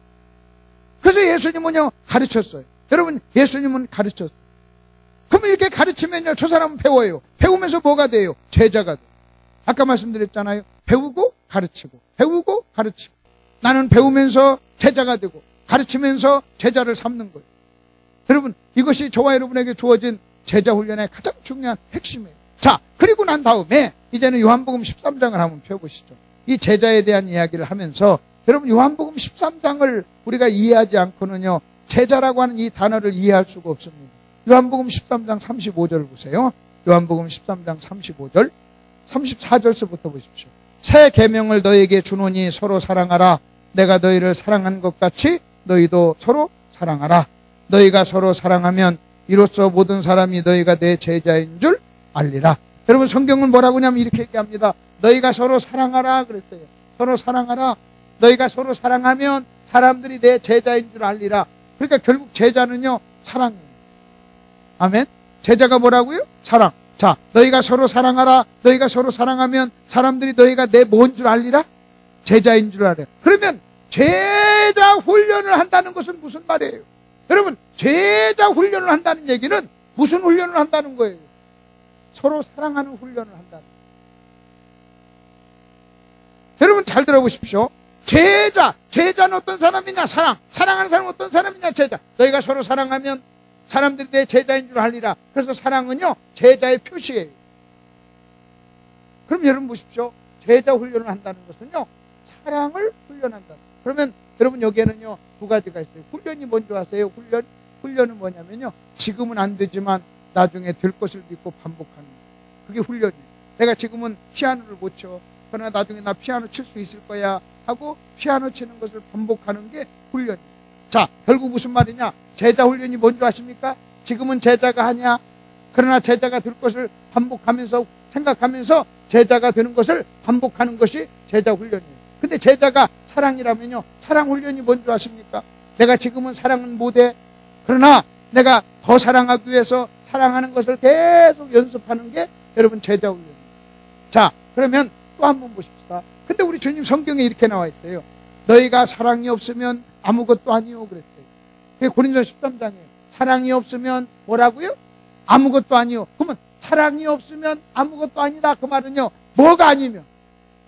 A: 그래서 예수님은요, 가르쳤어요. 여러분, 예수님은 가르쳤어요. 그러면 이렇게 가르치면요, 저 사람은 배워요. 배우면서 뭐가 돼요? 제자가 돼요. 아까 말씀드렸잖아요. 배우고 가르치고, 배우고 가르치고. 나는 배우면서 제자가 되고, 가르치면서 제자를 삼는 거예요. 여러분, 이것이 저와 여러분에게 주어진 제자 훈련의 가장 중요한 핵심이에요. 자, 그리고 난 다음에 이제는 요한복음 13장을 한번 펴보시죠. 이 제자에 대한 이야기를 하면서 여러분, 요한복음 13장을 우리가 이해하지 않고는요, 제자라고 하는 이 단어를 이해할 수가 없습니다. 요한복음 13장 35절을 보세요. 요한복음 13장 35절, 34절서부터 보십시오. 새 계명을 너에게 주노니 서로 사랑하라. 내가 너희를 사랑한 것 같이 너희도 서로 사랑하라. 너희가 서로 사랑하면 이로써 모든 사람이 너희가 내 제자인 줄 알리라. 여러분, 성경은 뭐라고 하냐면 이렇게 얘기합니다. 너희가 서로 사랑하라 그랬어요. 서로 사랑하라. 너희가 서로 사랑하면 사람들이 내 제자인 줄 알리라. 그러니까 결국 제자는요, 사랑이에요. 아멘. 제자가 뭐라고요? 사랑. 자, 너희가 서로 사랑하라. 너희가 서로 사랑하면 사람들이 너희가 내 뭔 줄 알리라? 제자인 줄 알아요. 그러면 제자 훈련을 한다는 것은 무슨 말이에요? 여러분, 제자 훈련을 한다는 얘기는 무슨 훈련을 한다는 거예요? 서로 사랑하는 훈련을 한다는 거예요. 여러분, 잘 들어보십시오. 제자는 어떤 사람이냐? 사랑하는 사람은 어떤 사람이냐? 제자. 너희가 서로 사랑하면 사람들이 내 제자인 줄 알리라. 그래서 사랑은요, 제자의 표시예요. 그럼 여러분 보십시오. 제자 훈련을 한다는 것은요, 사랑을 훈련한다. 그러면 여러분, 여기에는요, 두 가지가 있어요. 훈련이 뭔지 아세요? 훈련은 뭐냐면요, 지금은 안 되지만 나중에 될 것을 믿고 반복하는 거예요. 그게 훈련이에요. 내가 지금은 피아노를 못 쳐. 그러나 나중에 나 피아노 칠 수 있을 거야 하고 피아노 치는 것을 반복하는 게 훈련이에요. 자, 결국 무슨 말이냐? 제자 훈련이 뭔지 아십니까? 지금은 제자가 하냐? 그러나 제자가 될 것을 반복하면서 생각하면서 제자가 되는 것을 반복하는 것이 제자 훈련이에요. 근데 제자가 사랑이라면요, 사랑 훈련이 뭔지 아십니까? 내가 지금은 사랑은 못해. 그러나 내가 더 사랑하기 위해서 사랑하는 것을 계속 연습하는 게 여러분 제자 훈련이에요. 자, 그러면 또 한 번 보십시다. 근데 우리 주님 성경에 이렇게 나와 있어요. 너희가 사랑이 없으면 아무것도 아니요 그랬어요. 그게 고린도서 13장에 사랑이 없으면 뭐라고요? 아무것도 아니요. 그러면 사랑이 없으면 아무것도 아니다. 그 말은요, 뭐가 아니면?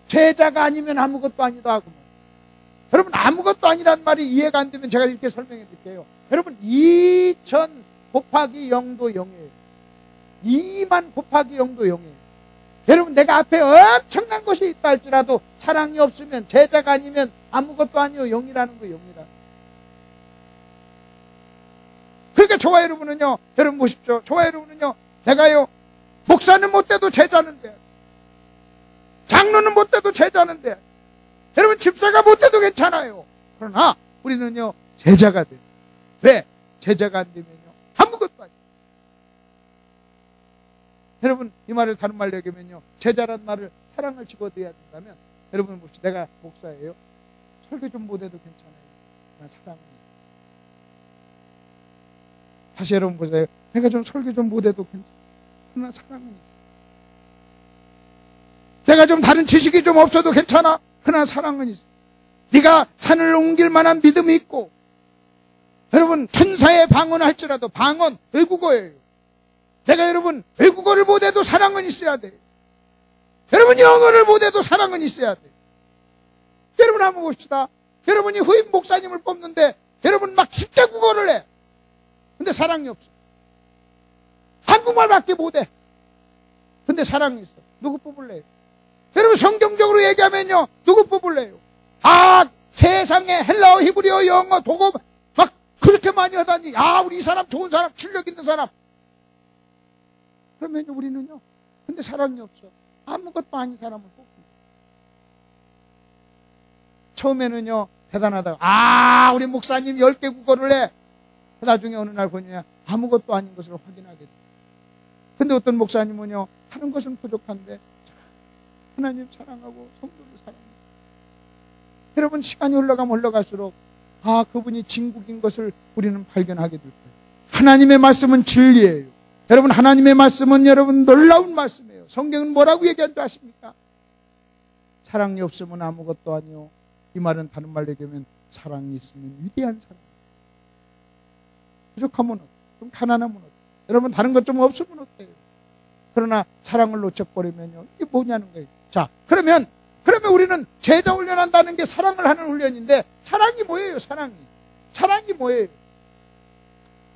A: 제자가 아니면 아무것도 아니다. 그 말. 여러분, 아무것도 아니란 말이 이해가 안 되면 제가 이렇게 설명해 드릴게요. 여러분, 2000 곱하기 0도 0이에요. 2만 곱하기 0도 0이에요. 여러분, 내가 앞에 엄청난 것이 있다 할지라도 사랑이 없으면, 제자가 아니면 아무것도 아니요 0이라는 거예요. 0이라는. 그러니까 저와 여러분은요, 여러분 보십시오. 저와 여러분은요, 내가요, 목사는 못 돼도 제자는 돼. 장로는 못 돼도 제자는 돼. 여러분, 집사가 못 돼도 괜찮아요. 그러나 우리는요, 제자가 돼. 왜? 제자가 안 되면요, 아무것도 아니에요. 여러분, 이 말을 다른 말로 얘기하면요, 제자란 말을 사랑을 집어넣어야 된다면, 여러분 봅시다. 내가 목사예요. 설교 좀 못해도 괜찮아요. 난 사랑은 있어요. 다시 여러분 보세요. 내가 좀 설교 좀 못해도 괜찮아요. 그러나 사랑은 있어요. 내가 좀 다른 지식이 좀 없어도 괜찮아. 그러나 사랑은 있어요. 네가 산을 옮길 만한 믿음이 있고, 여러분, 천사의 방언을 할지라도 방언, 외국어예요. 내가 여러분, 외국어를 못해도 사랑은 있어야 돼요. 여러분, 영어를 못해도 사랑은 있어야 돼요. 여러분, 한번 봅시다. 여러분이 후임 목사님을 뽑는데 여러분 막 10대 국어를 해. 근데 사랑이 없어. 한국말밖에 못해. 근데 사랑이 있어. 누구 뽑을래요? 여러분, 성경적으로 얘기하면요, 누구 뽑을래요? 세상에 헬라어, 히브리어, 영어, 독어 막 그렇게 많이 하다니, 우리 이 사람 좋은 사람, 실력 있는 사람. 그러면 우리는요, 근데 사랑이 없어. 아무것도 아닌 사람을 뽑습니다. 처음에는요, 대단하다가, 우리 목사님 10개 국어를 해. 나중에 어느 날 보냐, 아무것도 아닌 것을 확인하게 돼. 근데 어떤 목사님은요, 하는 것은 부족한데 하나님 사랑하고 성도를 사랑해요. 여러분, 시간이 흘러가면 흘러갈수록 그분이 진국인 것을 우리는 발견하게 될 거예요. 하나님의 말씀은 진리예요. 여러분, 하나님의 말씀은 여러분 놀라운 말씀이에요. 성경은 뭐라고 얘기하는지 아십니까? 사랑이 없으면 아무것도 아니요. 이 말은 다른 말로 얘기하면 사랑이 있으면 위대한 사랑. 부족하면 어때요? 좀 가난하면 어때요? 여러분 다른 것 좀 없으면 어때요? 그러나 사랑을 놓쳐버리면요, 이게 뭐냐는 거예요. 자, 그러면 우리는 제자 훈련한다는 게 사랑을 하는 훈련인데, 사랑이 뭐예요? 사랑이 뭐예요?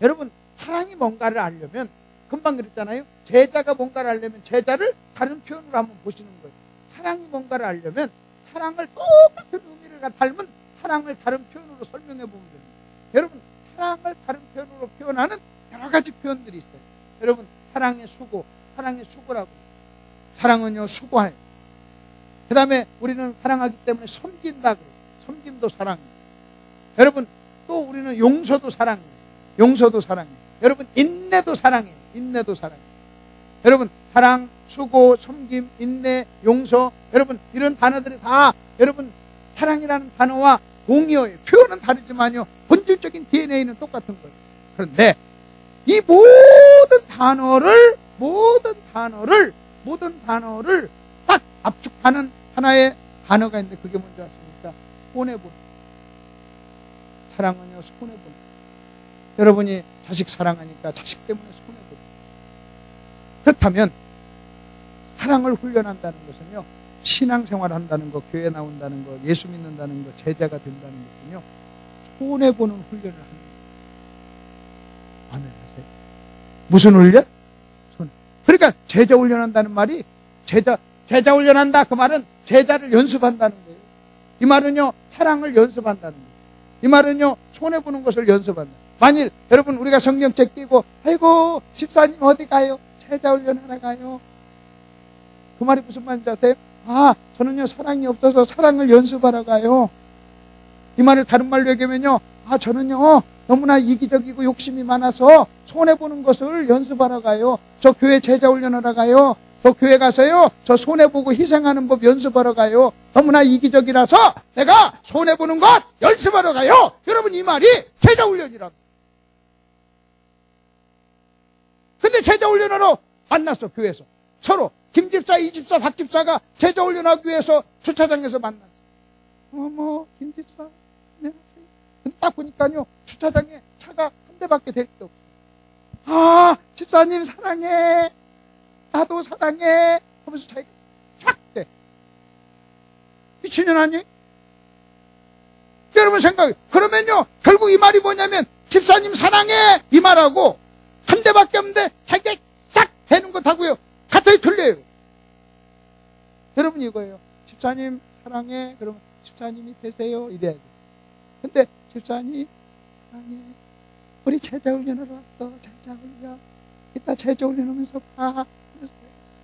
A: 여러분, 사랑이 뭔가를 알려면, 금방 그랬잖아요. 제자가 뭔가를 알려면 제자를 다른 표현으로 한번 보시는 거예요. 사랑이 뭔가를 알려면 사랑을 똑같은 의미를 닮은 사랑을 다른 표현으로 설명해 보면 됩니다. 여러분, 사랑을 다른 표현으로 표현하는 여러 가지 표현들이 있어요. 여러분, 사랑의 수고라고. 사랑은요, 수고해요. 그 다음에 우리는 사랑하기 때문에 섬긴다 그래요. 섬김도 사랑이에요. 여러분, 또 우리는 용서도 사랑이에요. 여러분, 인내도 사랑이에요. 여러분, 사랑, 수고, 섬김, 인내, 용서, 여러분, 이런 단어들이 다 여러분 사랑이라는 단어와 동의어예요. 표현은 다르지만요, 본질적인 DNA는 똑같은 거예요. 그런데 이 모든 단어를 딱 압축하는 하나의 단어가 있는데, 그게 뭔지 아십니까? 손해보는. 사랑은요, 손해보는. 여러분이 자식 사랑하니까 자식 때문에 손해보는. 그렇다면 사랑을 훈련한다는 것은요, 신앙생활 한다는 것, 교회 나온다는 것, 예수 믿는다는 것, 제자가 된다는 것은요, 손해보는 훈련을 하는 거예요. 아멘 하세요. 무슨 훈련? 그러니까 제자 훈련한다는 말이, 제자 훈련한다, 그 말은 제자를 연습한다는 거예요. 이 말은요, 사랑을 연습한다는 거예요. 이 말은요, 손해보는 것을 연습한다. 만일 여러분 우리가 성경책 끼고, 아이고 집사님 어디 가요? 제자 훈련하러 가요. 그 말이 무슨 말인지 아세요? 아, 저는요 사랑이 없어서 사랑을 연습하러 가요. 이 말을 다른 말로 얘기하면요, 아, 저는요 너무나 이기적이고 욕심이 많아서 손해보는 것을 연습하러 가요. 저 교회 제자 훈련하러 가요. 저 교회 가서요, 저 손해보고 희생하는 법 연습하러 가요. 너무나 이기적이라서 내가 손해보는 것 연습하러 가요. 여러분, 이 말이 제자 훈련이라고. 근데 제자 훈련하러 만났어, 교회에서. 서로 김집사, 이집사, 박집사가 제자 훈련하기 위해서 주차장에서 만났어. 어머, 김집사 안녕하세요. 근데 딱 보니까요, 주차장에 차가 한 대밖에 될 게 없어. 아, 집사님 사랑해, 나도 사랑해 하면서 자기가 쫙 돼. 미친년 아니? 여러분 생각해. 그러면요, 결국 이 말이 뭐냐면, 집사님 사랑해 이 말하고 한 대밖에 없는데 자기가 쫙 되는 것하고요, 같아요, 틀려요? 여러분, 이거예요. 집사님 사랑해, 그러면 집사님이 되세요 이래야 돼. 근데 집사님 사랑해, 우리 제자 훈련하러 왔어. 제자 훈련. 이따 제자 훈련하면서 봐.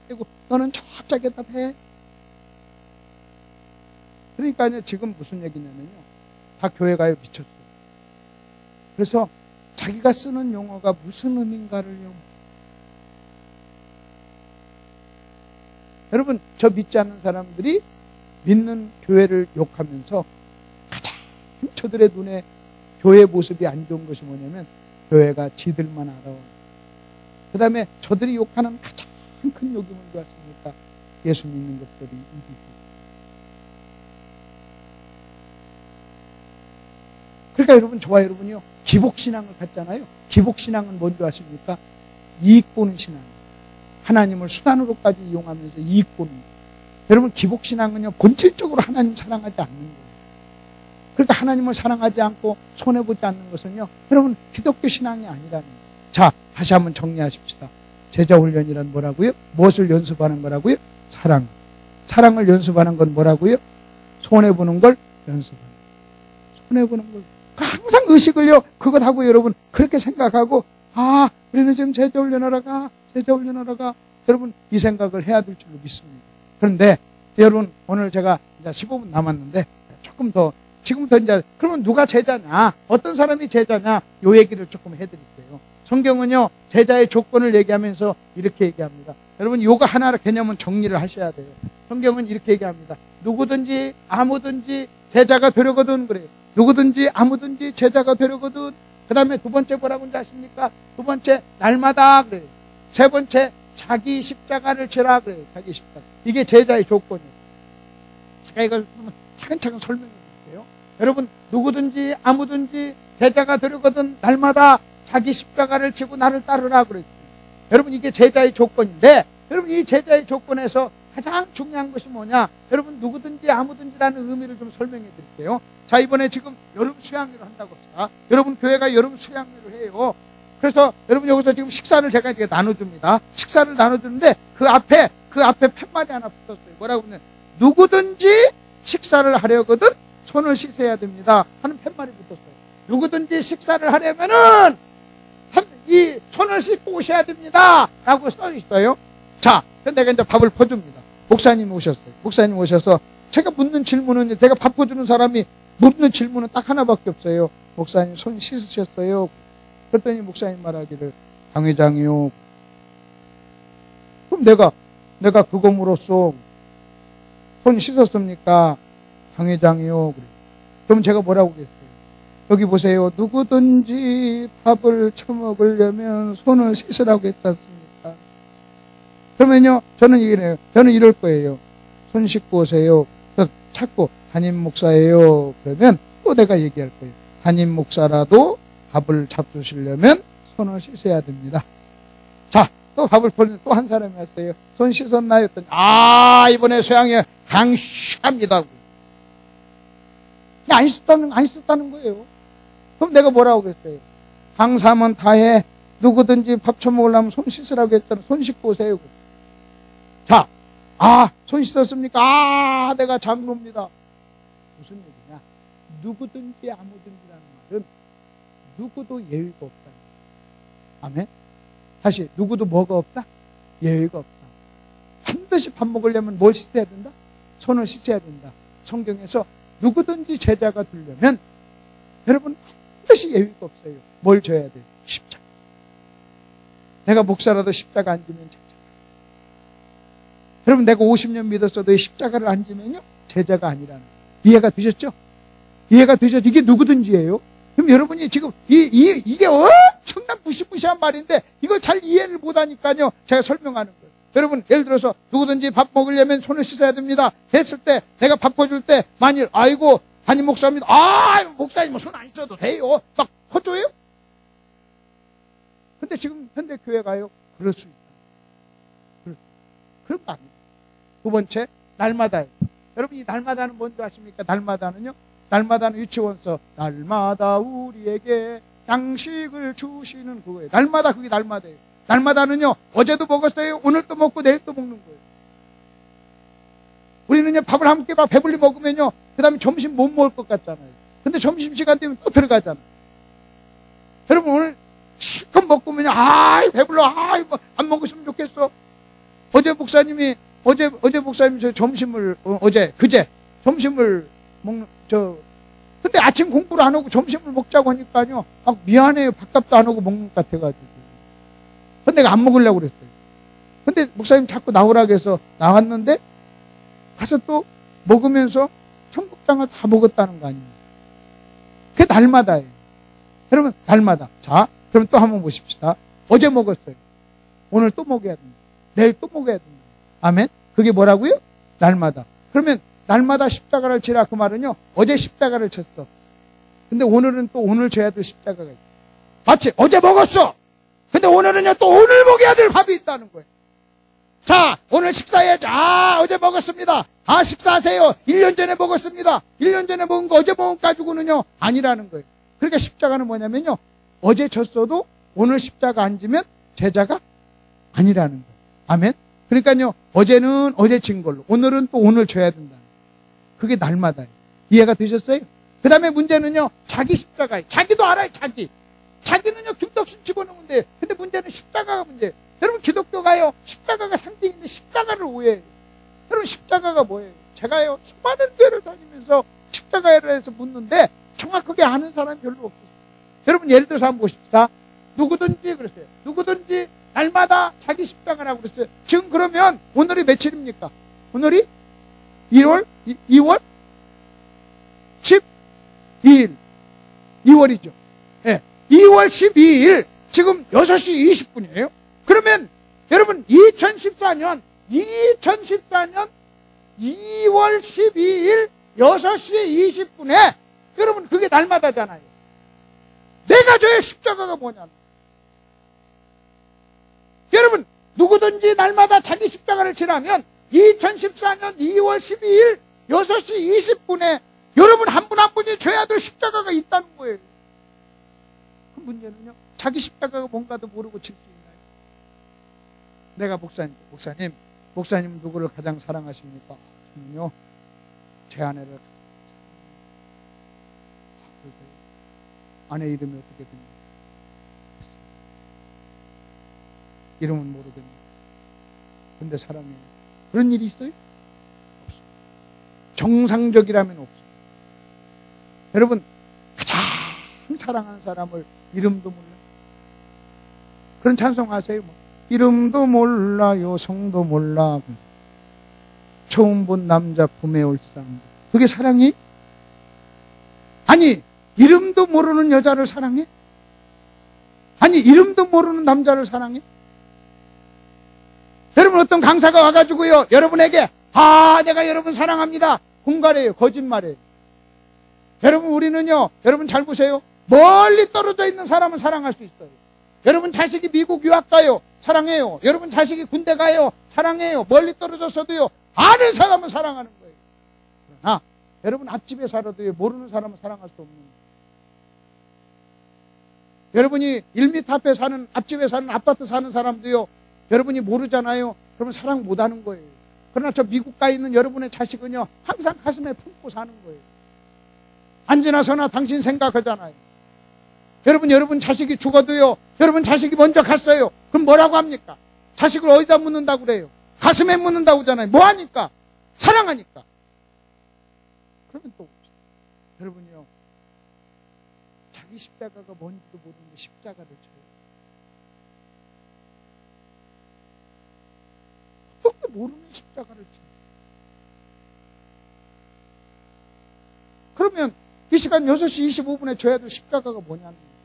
A: 그리고 너는 저쪽에다 대. 그러니까요, 지금 무슨 얘기냐면요, 다 교회 가요 미쳤어요. 그래서 자기가 쓰는 용어가 무슨 의미인가를요. 여러분, 저 믿지 않는 사람들이 믿는 교회를 욕하면서 가장 저들의 눈에 교회 모습이 안 좋은 것이 뭐냐면, 교회가 지들만 알아. 그 다음에 저들이 욕하는 가장 큰 욕이 뭔지 아십니까? 예수 믿는 것들이 이기고. 그러니까 여러분, 저와 여러분이요, 기복신앙을 갖잖아요. 기복신앙은 뭔지 아십니까? 이익 보는 신앙. 하나님을 수단으로까지 이용하면서 이익 보는. 여러분, 기복신앙은요, 본질적으로 하나님 사랑하지 않는 거예요. 그러니까 하나님을 사랑하지 않고 손해보지 않는 것은요, 여러분, 기독교 신앙이 아니라는 거예요. 자, 다시 한번 정리하십시다. 제자 훈련이란 뭐라고요? 무엇을 연습하는 거라고요? 사랑. 사랑을 연습하는 건 뭐라고요? 손해보는 걸 연습하는 거예요. 손해보는 걸. 항상 의식을요, 그것하고 여러분 그렇게 생각하고, 아, 우리는 지금 제자 훈련하러 가, 제자 훈련하러 가. 여러분, 이 생각을 해야 될 줄로 믿습니다. 그런데 여러분, 오늘 제가 이제 15분 남았는데 조금 더, 지금부터 이제, 그러면 누가 제자냐, 어떤 사람이 제자냐, 요 얘기를 조금 해드릴게요. 성경은요, 제자의 조건을 얘기하면서 이렇게 얘기합니다. 여러분, 요거 하나로 개념은 정리를 하셔야 돼요. 성경은 이렇게 얘기합니다. 누구든지 아무든지 제자가 되려거든 그래요. 누구든지 아무든지 제자가 되려거든. 그 다음에 두 번째 뭐라고 하는지 아십니까? 두 번째, 날마다 그래요. 세 번째, 자기 십자가를 지라 그래요. 자기 십자가. 이게 제자의 조건이에요. 제가 이걸 차근차근 설명해 드릴게요. 여러분, 누구든지 아무든지 제자가 되려거든 날마다 자기 십자가를 지고 나를 따르라 그랬습니다. 여러분, 이게 제자의 조건인데, 여러분, 이 제자의 조건에서 가장 중요한 것이 뭐냐? 여러분, 누구든지 아무든지라는 의미를 좀 설명해 드릴게요. 자, 이번에 지금 여름 수양회를 한다고 합시다. 여러분, 교회가 여름 수양회를 해요. 그래서 여러분, 여기서 지금 식사를 제가 이렇게 나눠줍니다. 식사를 나눠주는데 그 앞에 팻말이 하나 붙었어요. 뭐라고 하면, 누구든지 식사를 하려거든 손을 씻어야 됩니다 하는 팻말이 붙었어요. 누구든지 식사를 하려면은 이 손을 씻고 오셔야 됩니다 라고 써 있어요. 자, 내가 이제 밥을 퍼줍니다. 목사님 오셨어요. 목사님 오셔서 제가 묻는 질문은, 제가 밥 퍼주는 사람이 묻는 질문은 딱 하나밖에 없어요. 목사님 손 씻으셨어요? 그랬더니 목사님 말하기를, 당회장이요. 그럼 내가 그것으로써 손 씻었습니까? 당회장이요. 그럼 제가 뭐라고 그랬어요? 여기 보세요. 누구든지 밥을 처먹으려면 손을 씻으라고 했지 않습니까? 그러면요, 저는 이럴 거예요. 손 씻고 오세요. 자꾸 담임 목사예요. 그러면 또 내가 얘기할 거예요. 담임 목사라도 밥을 잡수시려면 손을 씻어야 됩니다. 자, 또 밥을 벌리는 또 한 사람이 왔어요. 손 씻었나요? 했더니, 이번에 수양회 강시합니다. 안 씻었다는 거예요. 그럼 내가 뭐라고 그랬어요? 강사면 다해. 누구든지 밥 처먹으려면 손 씻으라고 했잖아. 손 씻고 오세요. 자, 손 씻었습니까? 내가 장로입니다. 무슨 얘기냐? 누구든지 아무든지라는 말은 누구도 예의가 없다. 아멘? 다시, 누구도 뭐가 없다? 예의가 없다. 반드시 밥 먹으려면 뭘 씻어야 된다? 손을 씻어야 된다. 성경에서 누구든지 제자가 되려면 여러분 반드시 예의가 없어요. 뭘 줘야 돼요? 십자가. 내가 목사라도 십자가 안 지면 제자가. 여러분, 내가 50년 믿었어도 이 십자가를 안 지면요, 제자가 아니라는 거예요. 이해가 되셨죠? 이해가 되셨죠? 이게 누구든지예요. 그럼 여러분이 지금 이게 엄청난 무시무시한 말인데 이걸 잘 이해를 못하니까요, 제가 설명하는 거예요. 여러분, 예를 들어서 누구든지 밥 먹으려면 손을 씻어야 됩니다 했을 때, 내가 밥 퍼줄 때 만일 아이고 담임 목사입니다. 목사님 손 안 씻어도 돼요. 막 퍼줘요? 근데 지금 현대 교회 가요? 그럴 수 있다. 그런 거 아닙니다. 두 번째, 날마다요. 여러분, 이 날마다는 뭔지 아십니까? 날마다는요, 날마다는 유치원서, 날마다 우리에게 양식을 주시는 그거예요. 날마다, 그게 날마다예요. 날마다는요, 어제도 먹었어요. 오늘 또 먹고 내일 또 먹는 거예요. 우리는요, 밥을 함께 막 배불리 먹으면요, 그 다음에 점심 못 먹을 것 같잖아요. 근데 점심시간 되면 또 들어가잖아요. 여러분, 오늘 실컷 먹고 오면요, 배불러, 안 먹었으면 좋겠어. 어제 목사님이 저 점심을, 그제 점심을 근데 아침 공부를 안 하고 점심을 먹자고 하니까요, 막 미안해요. 밥값도 안 하고 먹는 것 같아가지고. 근데 내가 안 먹으려고 그랬어요. 근데 목사님 자꾸 나오라고 해서 나왔는데, 가서 또 먹으면서 청국장을 다 먹었다는 거 아닙니까? 그게 날마다예요. 여러분, 날마다. 자, 그럼 또 한번 보십시다. 어제 먹었어요. 오늘 또 먹어야 됩니다. 내일 또 먹어야 됩니다. 아멘? 그게 뭐라고요? 날마다. 그러면 날마다 십자가를 지라, 그 말은요, 어제 십자가를 쳤어. 근데 오늘은 또 오늘 져야 될 십자가가 있어. 마치 어제 먹었어. 근데 오늘은요, 또 오늘 먹어야 될 밥이 있다는 거예요. 자, 오늘 식사해야지. 어제 먹었습니다. 식사하세요. 1년 전에 먹었습니다. 1년 전에 먹은 거 어제 먹은 거 가지고는요, 아니라는 거예요. 그러니까 십자가는 뭐냐면요, 어제 졌어도 오늘 십자가 안 지면 제자가 아니라는 거예요. 아멘? 그러니까요, 어제는 어제 진 걸로, 오늘은 또 오늘 져야 된다. 그게 날마다예요. 이해가 되셨어요? 그 다음에 문제는요, 자기 십자가예요. 자기도 알아요, 자기는요, 김덕순 집어넣으면 돼요. 근데 문제는 십자가가 문제예요. 여러분, 기독교가요, 십자가가 상징인데 십자가를 오해해요. 여러분, 십자가가 뭐예요? 제가요, 수많은 교회를 다니면서 십자가에 대해서 묻는데 정확하게 아는 사람이 별로 없어요. 여러분, 예를 들어서 한번 보십시다. 누구든지 그랬어요. 누구든지 날마다 자기 십자가라고 그랬어요. 지금 그러면 오늘이 며칠입니까? 오늘이 2월 12일. 2월이죠. 네. 2월 12일. 지금 6시 20분이에요. 그러면 여러분, 2014년 2월 12일 6시 20분에 여러분, 그게 날마다잖아요. 내가 져야 십자가가 뭐냐. 여러분, 누구든지 날마다 자기 십자가를 지라면 2014년 2월 12일 6시 20분에 여러분 한 분 한 분이 져야 될 십자가가 있다는 거예요. 그 문제는요, 자기 십자가가 뭔가도 모르고 질 수 있나요? 내가 목사님 누구를 가장 사랑하십니까? 저는요, 제 아내를 가장 사랑합니다. 아내 이름이 어떻게 됩니까? 이름은 모르겠네요. 근데 사랑해요. 그런 일이 있어요? 없어요. 정상적이라면 없어요. 여러분, 가장 사랑하는 사람을 이름도 몰라요. 그런 찬송 아세요? 뭐. 이름도 몰라요, 성도 몰라. 처음 본 남자 품에 올상. 그게 사랑이? 아니, 이름도 모르는 여자를 사랑해? 아니, 이름도 모르는 남자를 사랑해? 여러분, 어떤 강사가 와가지고요, 여러분에게, 내가 여러분 사랑합니다. 공갈이에요. 거짓말이에요. 여러분, 우리는요, 여러분 잘 보세요. 멀리 떨어져 있는 사람은 사랑할 수 있어요. 여러분 자식이 미국 유학 가요. 사랑해요. 여러분 자식이 군대 가요. 사랑해요. 멀리 떨어졌어도요, 아는 사람은 사랑하는 거예요. 그러나, 여러분 앞집에 살아도요, 모르는 사람은 사랑할 수 없는 거예요. 여러분이 1m 앞에 사는, 앞집에 사는, 아파트 사는 사람도요, 여러분이 모르잖아요. 그러면 사랑 못하는 거예요. 그러나 저 미국 가 있는 여러분의 자식은요, 항상 가슴에 품고 사는 거예요. 안지나 서나 당신 생각하잖아요. 여러분 자식이 죽어도요, 여러분 자식이 먼저 갔어요. 그럼 뭐라고 합니까? 자식을 어디다 묻는다고 그래요? 가슴에 묻는다고 하잖아요. 뭐 하니까? 사랑하니까. 그러면 또 여러분이요, 자기 십자가가 뭔지도 모르는데 십자가를 쳐요. 어떻게 모르는 십자가를 쳐요? 그러면 이 시간 6시 25분에 줘야 될 십자가가 뭐냐는 거예요.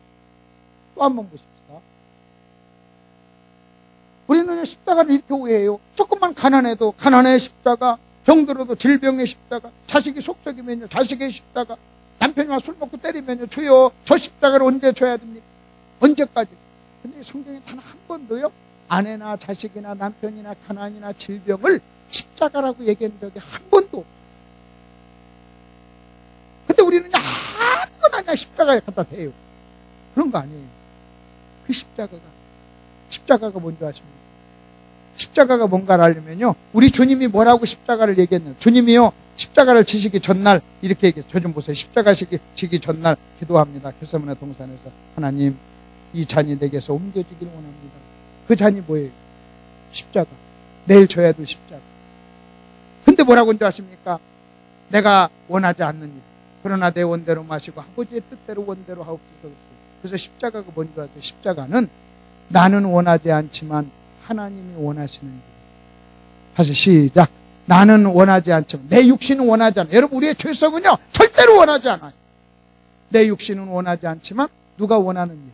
A: 또 한 번 보십시다. 우리는 십자가를 이렇게 오해해요. 조금만 가난해도 가난의 십자가, 병들어도 질병의 십자가, 자식이 속썩이면요 자식의 십자가, 남편이 술 먹고 때리면요, 주여 저 십자가를 언제 줘야 됩니까? 언제까지? 근데 성경에 단 한 번도요, 아내나 자식이나 남편이나 가난이나 질병을 십자가라고 얘기한 적이 한 번도 없어요. 근데 우리는 아무거나 그냥 십자가에 갖다 대요. 그런 거 아니에요. 그 십자가가 뭔지 아십니까? 십자가가 뭔가를 알려면요, 우리 주님이 뭐라고 십자가를 얘기했나요? 주님이요, 십자가를 지시기 전날 이렇게 얘기해요. 저 좀 보세요. 십자가 지기 전날 기도합니다. 겟세마네 동산에서, 하나님, 이 잔이 내게서 옮겨지기를 원합니다. 그 잔이 뭐예요? 십자가. 내일 져야 될 십자가. 근데 뭐라고 한지 아십니까? 내가 원하지 않는 일, 그러나 내 원대로 마시고 아버지의 뜻대로 원대로 하옵소서. 그래서 십자가가 뭔지 아세요? 십자가는 나는 원하지 않지만 하나님이 원하시는 일. 다시 시작. 나는 원하지 않지만, 내 육신은 원하지 않아요. 여러분, 우리의 죄성은요, 절대로 원하지 않아요. 내 육신은 원하지 않지만 누가 원하는 일?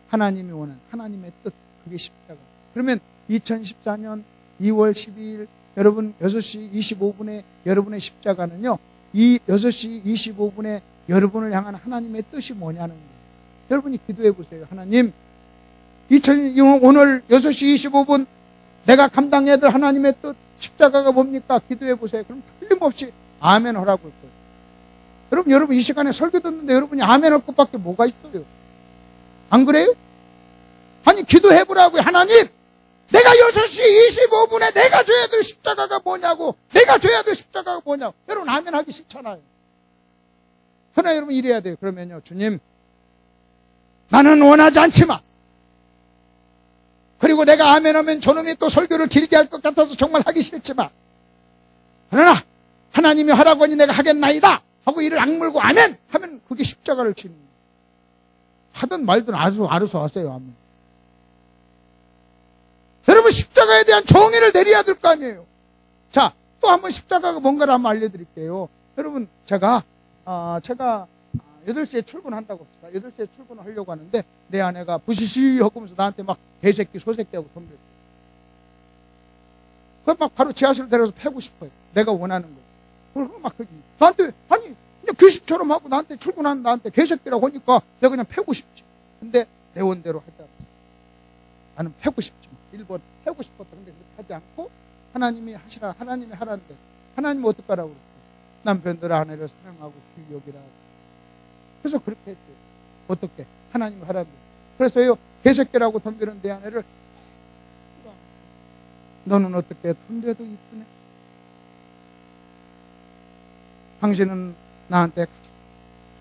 A: 하나님이 원하는, 하나님의 뜻. 그게 십자가. 그러면 2014년 2월 12일 여러분 6시 25분에 여러분의 십자가는요, 이 6시 25분에 여러분을 향한 하나님의 뜻이 뭐냐는 거예요. 여러분이 기도해 보세요. 하나님, 오늘 6시 25분 내가 감당해야 될 하나님의 뜻, 십자가가 뭡니까? 기도해 보세요. 그럼 틀림없이 아멘 하라고 할 거예요. 여러분 이 시간에 설교 듣는데 여러분이 아멘 할 것밖에 뭐가 있어요? 안 그래요? 아니, 기도해 보라고요. 하나님, 내가 6시 25분에 내가 줘야 될 십자가가 뭐냐고, 내가 줘야 될 십자가가 뭐냐고. 여러분 아멘 하기 싫잖아요. 그러나 여러분 이래야 돼요. 그러면요, 주님, 나는 원하지 않지만, 그리고 내가 아멘하면 저놈이 또 설교를 길게 할 것 같아서 정말 하기 싫지만, 그러나 하나님이 하라고 하니 내가 하겠나이다 하고 이를 악물고 아멘 하면 그게 십자가를 치는 거예요. 하든 말든 알아서 하세요. 아멘. 여러분, 십자가에 대한 정의를 내려야 될 거 아니에요. 자, 또 한번 십자가가 뭔가를 한번 알려드릴게요. 여러분, 제가 8시에 출근한다고 합시다. 8시에 출근을 하려고 하는데 내 아내가 부시시 하면서 나한테 막 개새끼 소새끼하고 덤벼요. 그럼 막 바로 지하실로 데려가서 패고 싶어요. 내가 원하는 거예요. 그리고 막 나한테, 아니 귀신처럼 하고 나한테 출근하는 나한테 개새끼라고 하니까 내가 그냥 패고 싶지. 근데 내 원대로 하지 않았어. 나는 패고 싶지만 1번 패고 싶었다. 근데 그렇게 하지 않고 하나님이 하시라, 하나님이 하라는데 하나님 어떡하라고 그랬어요? 남편들 아내를 사랑하고 귀여기라. 그래서 그렇게 했죠. 어떻게? 하나님 하라는데. 그래서요, 개새끼라고 덤비는 내 아내를 너는 어떻게 덤벼도 이쁘네. 당신은 나한테 가장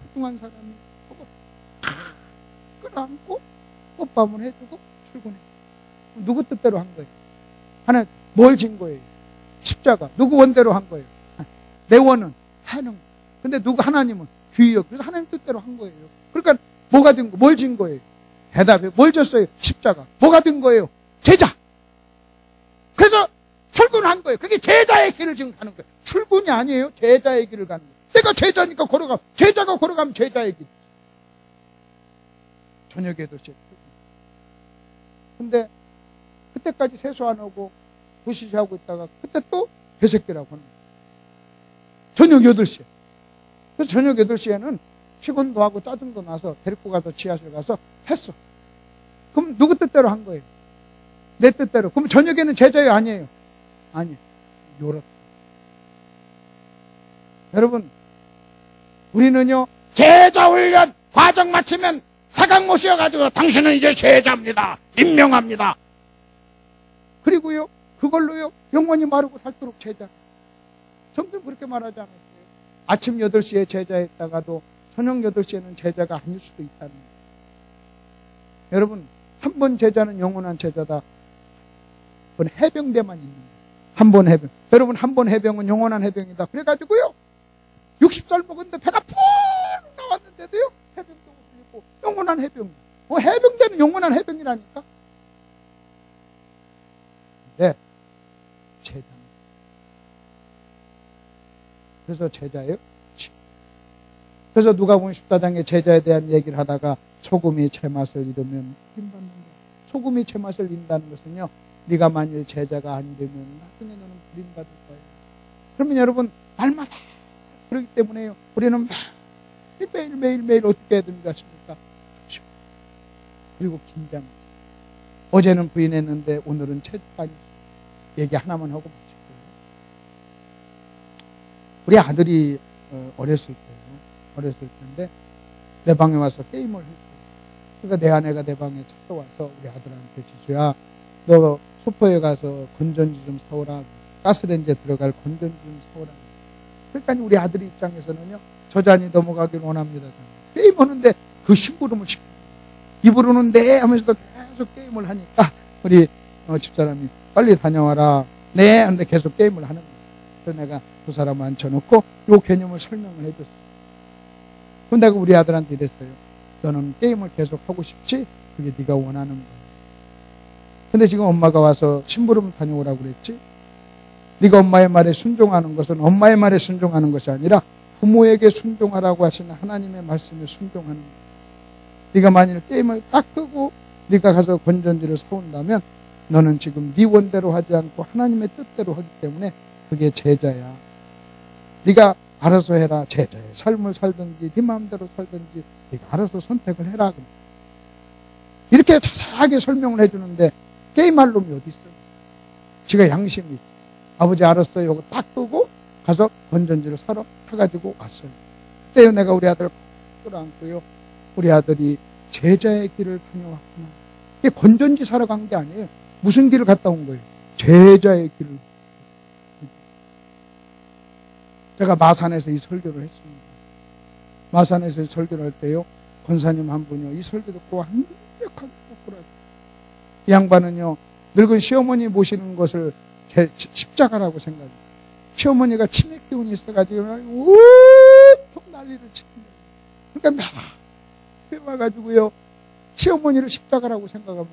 A: 소중한 사람이 하고 끌어안고 뽀뽀만 해주고 출근했어. 누구 뜻대로 한 거예요? 하나 뭘 진 거예요? 십자가. 누구 원대로 한 거예요? 내 원은 하는. 근데 누구 하나님은 귀여. 그래서 하나님 뜻대로 한 거예요. 그러니까 뭐가 된 거? 뭘 진 거예요? 대답에 뭘 졌어요? 십자가. 뭐가 된 거예요? 제자. 그래서 출근한 거예요. 그게 제자의 길을 지금 가는 거예요. 출근이 아니에요. 제자의 길을 가는 거예요. 내가 제자니까 걸어가. 제자가 걸어가면 제자의 길. 저녁 8시에 출근. 근데 그때까지 세수 안 하고 도시시 하고 있다가 그때 또 개새끼라고 하는 거예요. 저녁 8시에. 그래서 저녁 8시에는 피곤도 하고 짜증도 나서 데리고 가서 지하실 가서 했어. 그럼 누구 뜻대로 한 거예요? 내 뜻대로. 그럼 저녁에는 제자예요? 아니에요? 아니에요. 요렇게. 여러분, 우리는요, 제자 훈련 과정 마치면 사각 모셔가지고 당신은 이제 제자입니다. 임명합니다. 그리고요, 그걸로요, 영원히 마르고 닳도록 제자. 점점 그렇게 말하지 않았어요? 아침 8시에 제자했다가도 저녁 8시에는 제자가 아닐 수도 있다는 거예요. 여러분, 한 번 제자는 영원한 제자다. 그건 해병대만 있는 거예요. 한 번 해병. 여러분, 한 번 해병은 영원한 해병이다. 그래가지고요, 60살 먹었는데 배가 푹 나왔는데도요, 해병대 옷을 입고 영원한 해병. 해병대는 영원한 해병이라니까. 네, 제자. 그래서 제자예요. 그래서 누가복음 14장에 제자에 대한 얘기를 하다가 소금이 제맛을 잃으면 버림받는 거예요. 소금이 제맛을 잃는다는 것은요, 네가 만일 제자가 안 되면 나중에 너는 버림받을 거예요. 그러면 여러분, 날마다 그렇기 때문에요, 우리는 매일 어떻게 해야 되는 것 같습니까? 그리고 긴장하지. 어제는 부인했는데 오늘은 체육관이 얘기 하나만 하고 마칠게요. 우리 아들이 어렸을 때인데 내 방에 와서 게임을 했어요. 그러니까 내 아내가 내 방에 찾아와서 우리 아들한테, 지수야, 너 슈퍼에 가서 건전지 좀 사오라. 가스레인지에 들어갈 건전지 좀 사오라. 그러니까 우리 아들 입장에서는요, 저 잔이 넘어가길 원합니다. 게임하는데 그 심부름을 시켜요. 입으로는 네 하면서도 계속 게임을 하니까 우리 집사람이 빨리 다녀와라. 네 하는데 계속 게임을 하는 거예요. 그래서 내가 두 사람을 앉혀놓고 이 개념을 설명을 해줬어요. 그럼 내가 우리 아들한테 이랬어요. 너는 게임을 계속 하고 싶지? 그게 네가 원하는 거야. 근데 지금 엄마가 와서 심부름 다녀오라고 그랬지? 네가 엄마의 말에 순종하는 것은 엄마의 말에 순종하는 것이 아니라 부모에게 순종하라고 하시는 하나님의 말씀에 순종하는 거야. 네가 만일 게임을 딱 끄고 네가 가서 건전지를 사온다면 너는 지금 네 원대로 하지 않고 하나님의 뜻대로 하기 때문에 그게 제자야. 네가 알아서 해라. 제자의 삶을 살든지 네 마음대로 살든지 네가 알아서 선택을 해라. 이렇게 자세하게 설명을 해주는데 게임할 놈이 어디 있어요? 지가 양심이 있지. 아버지 알았어요 하고 딱 끄고 가서 건전지를 사러 사가지고 왔어요. 그때요, 내가 우리 아들을 끌어안고요, 우리 아들이 제자의 길을 다녀왔구나. 이게 건전지 사러 간 게 아니에요. 무슨 길을 갔다 온 거예요? 제자의 길을. 제가 마산에서 이 설교를 했습니다. 마산에서 이 설교를 할 때요, 권사님 한 분이요, 이 설교 듣고 완벽하게 꺾으라고. 이 양반은요, 늙은 시어머니 모시는 것을 십자가라고 생각해요. 시어머니가 치매 기운이 있어가지고 온통 난리를 치는 거예요. 그러니까 막 와가지고요, 시어머니를 십자가라고 생각하면.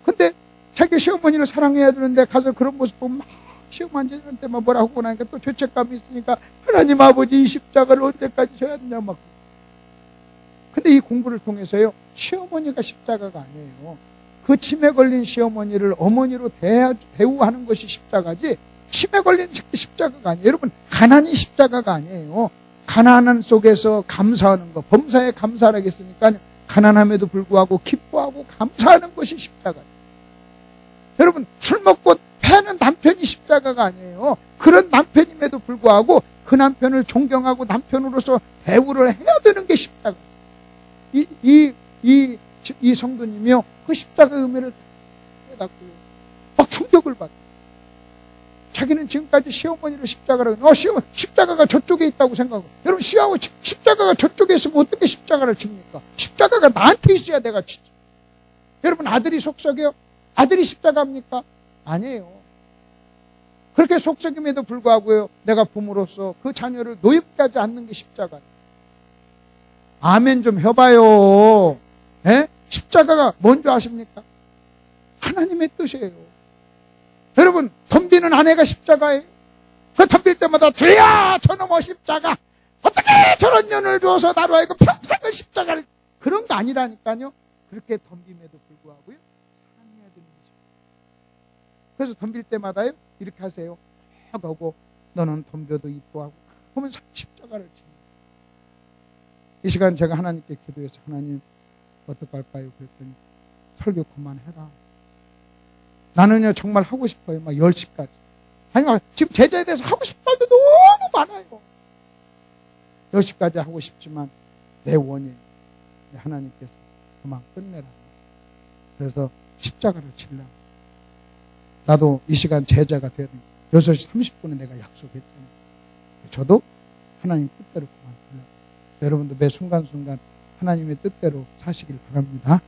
A: 근데 자기 시어머니를 사랑해야 되는데 가서 그런 모습 보면 막 시어머니한테만 뭐라 하고 나니까 또 죄책감이 있으니까 하나님 아버지 이 십자가를 언제까지 져야 되냐 막. 근데 이 공부를 통해서요, 시어머니가 십자가가 아니에요. 그 치매 걸린 시어머니를 어머니로 대우하는 것이 십자가지, 치매 걸린 십자가가 아니에요. 여러분, 가난이 십자가가 아니에요. 가난한 속에서 감사하는 것, 범사에 감사를 하겠으니까 가난함에도 불구하고 기뻐하고 감사하는 것이 십자가예요. 여러분, 술 먹고 패는 남편이 십자가가 아니에요. 그런 남편임에도 불구하고 그 남편을 존경하고 남편으로서 대우를 해야 되는 게 십자가예요. 이 성도님이요, 그 십자가의 의미를 깨닫고요, 막 충격을 받아요. 자기는 지금까지 시어머니를 십자가라고, 십자가가 저쪽에 있다고 생각하고, 여러분, 십자가가 저쪽에 있으면 어떻게 십자가를 칩니까? 십자가가 나한테 있어야 내가 치지. 여러분, 아들이 속썩여요? 아들이 십자가입니까? 아니에요. 그렇게 속썩임에도 불구하고요, 내가 부모로서 그 자녀를 노입하지 않는 게 십자가예요. 아멘 좀 해봐요. 예? 십자가가 뭔지 아십니까? 하나님의 뜻이에요. 여러분, 덤비는 아내가 십자가예요. 그 덤빌 때마다 주여 저놈의 십자가 어떻게 저런 년을 줘서 나로 하여금 평생을 십자가를, 그런 거 아니라니까요. 그렇게 덤빔에도 불구하고요, 사랑해야 되는 거죠. 그래서 덤빌 때마다요 이렇게 하세요. 하고 너는 덤벼도 이뻐하고 보면 십자가를 칩니다. 이 시간 제가 하나님께 기도해서 하나님 어떡할까요? 그랬더니 설교 그만해라. 나는요 정말 하고 싶어요. 막 10시까지. 아니 지금 제자에 대해서 하고 싶은 말도 너무 많아요. 10시까지 하고 싶지만 내 원인 하나님께서 그만 끝내라. 그래서 십자가를 치려고. 나도 이 시간 제자가 돼야 됩니다. 6시 30분에 내가 약속했잖아요. 저도 하나님 뜻대로 그만 하려고. 여러분도 매 순간순간 하나님의 뜻대로 사시길 바랍니다.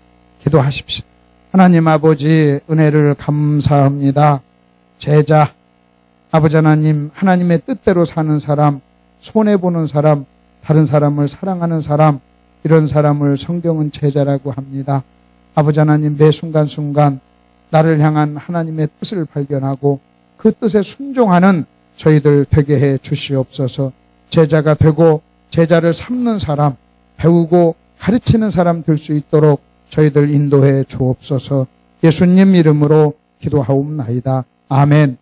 A: 기도하십시다. 하나님 아버지, 은혜를 감사합니다. 제자, 아버지 하나님, 하나님의 뜻대로 사는 사람, 손해보는 사람, 다른 사람을 사랑하는 사람, 이런 사람을 성경은 제자라고 합니다. 아버지 하나님, 매 순간순간 나를 향한 하나님의 뜻을 발견하고 그 뜻에 순종하는 저희들 되게 해 주시옵소서. 제자가 되고 제자를 삼는 사람, 배우고 가르치는 사람 될 수 있도록 저희들 인도해 주옵소서. 예수님 이름으로 기도하옵나이다. 아멘.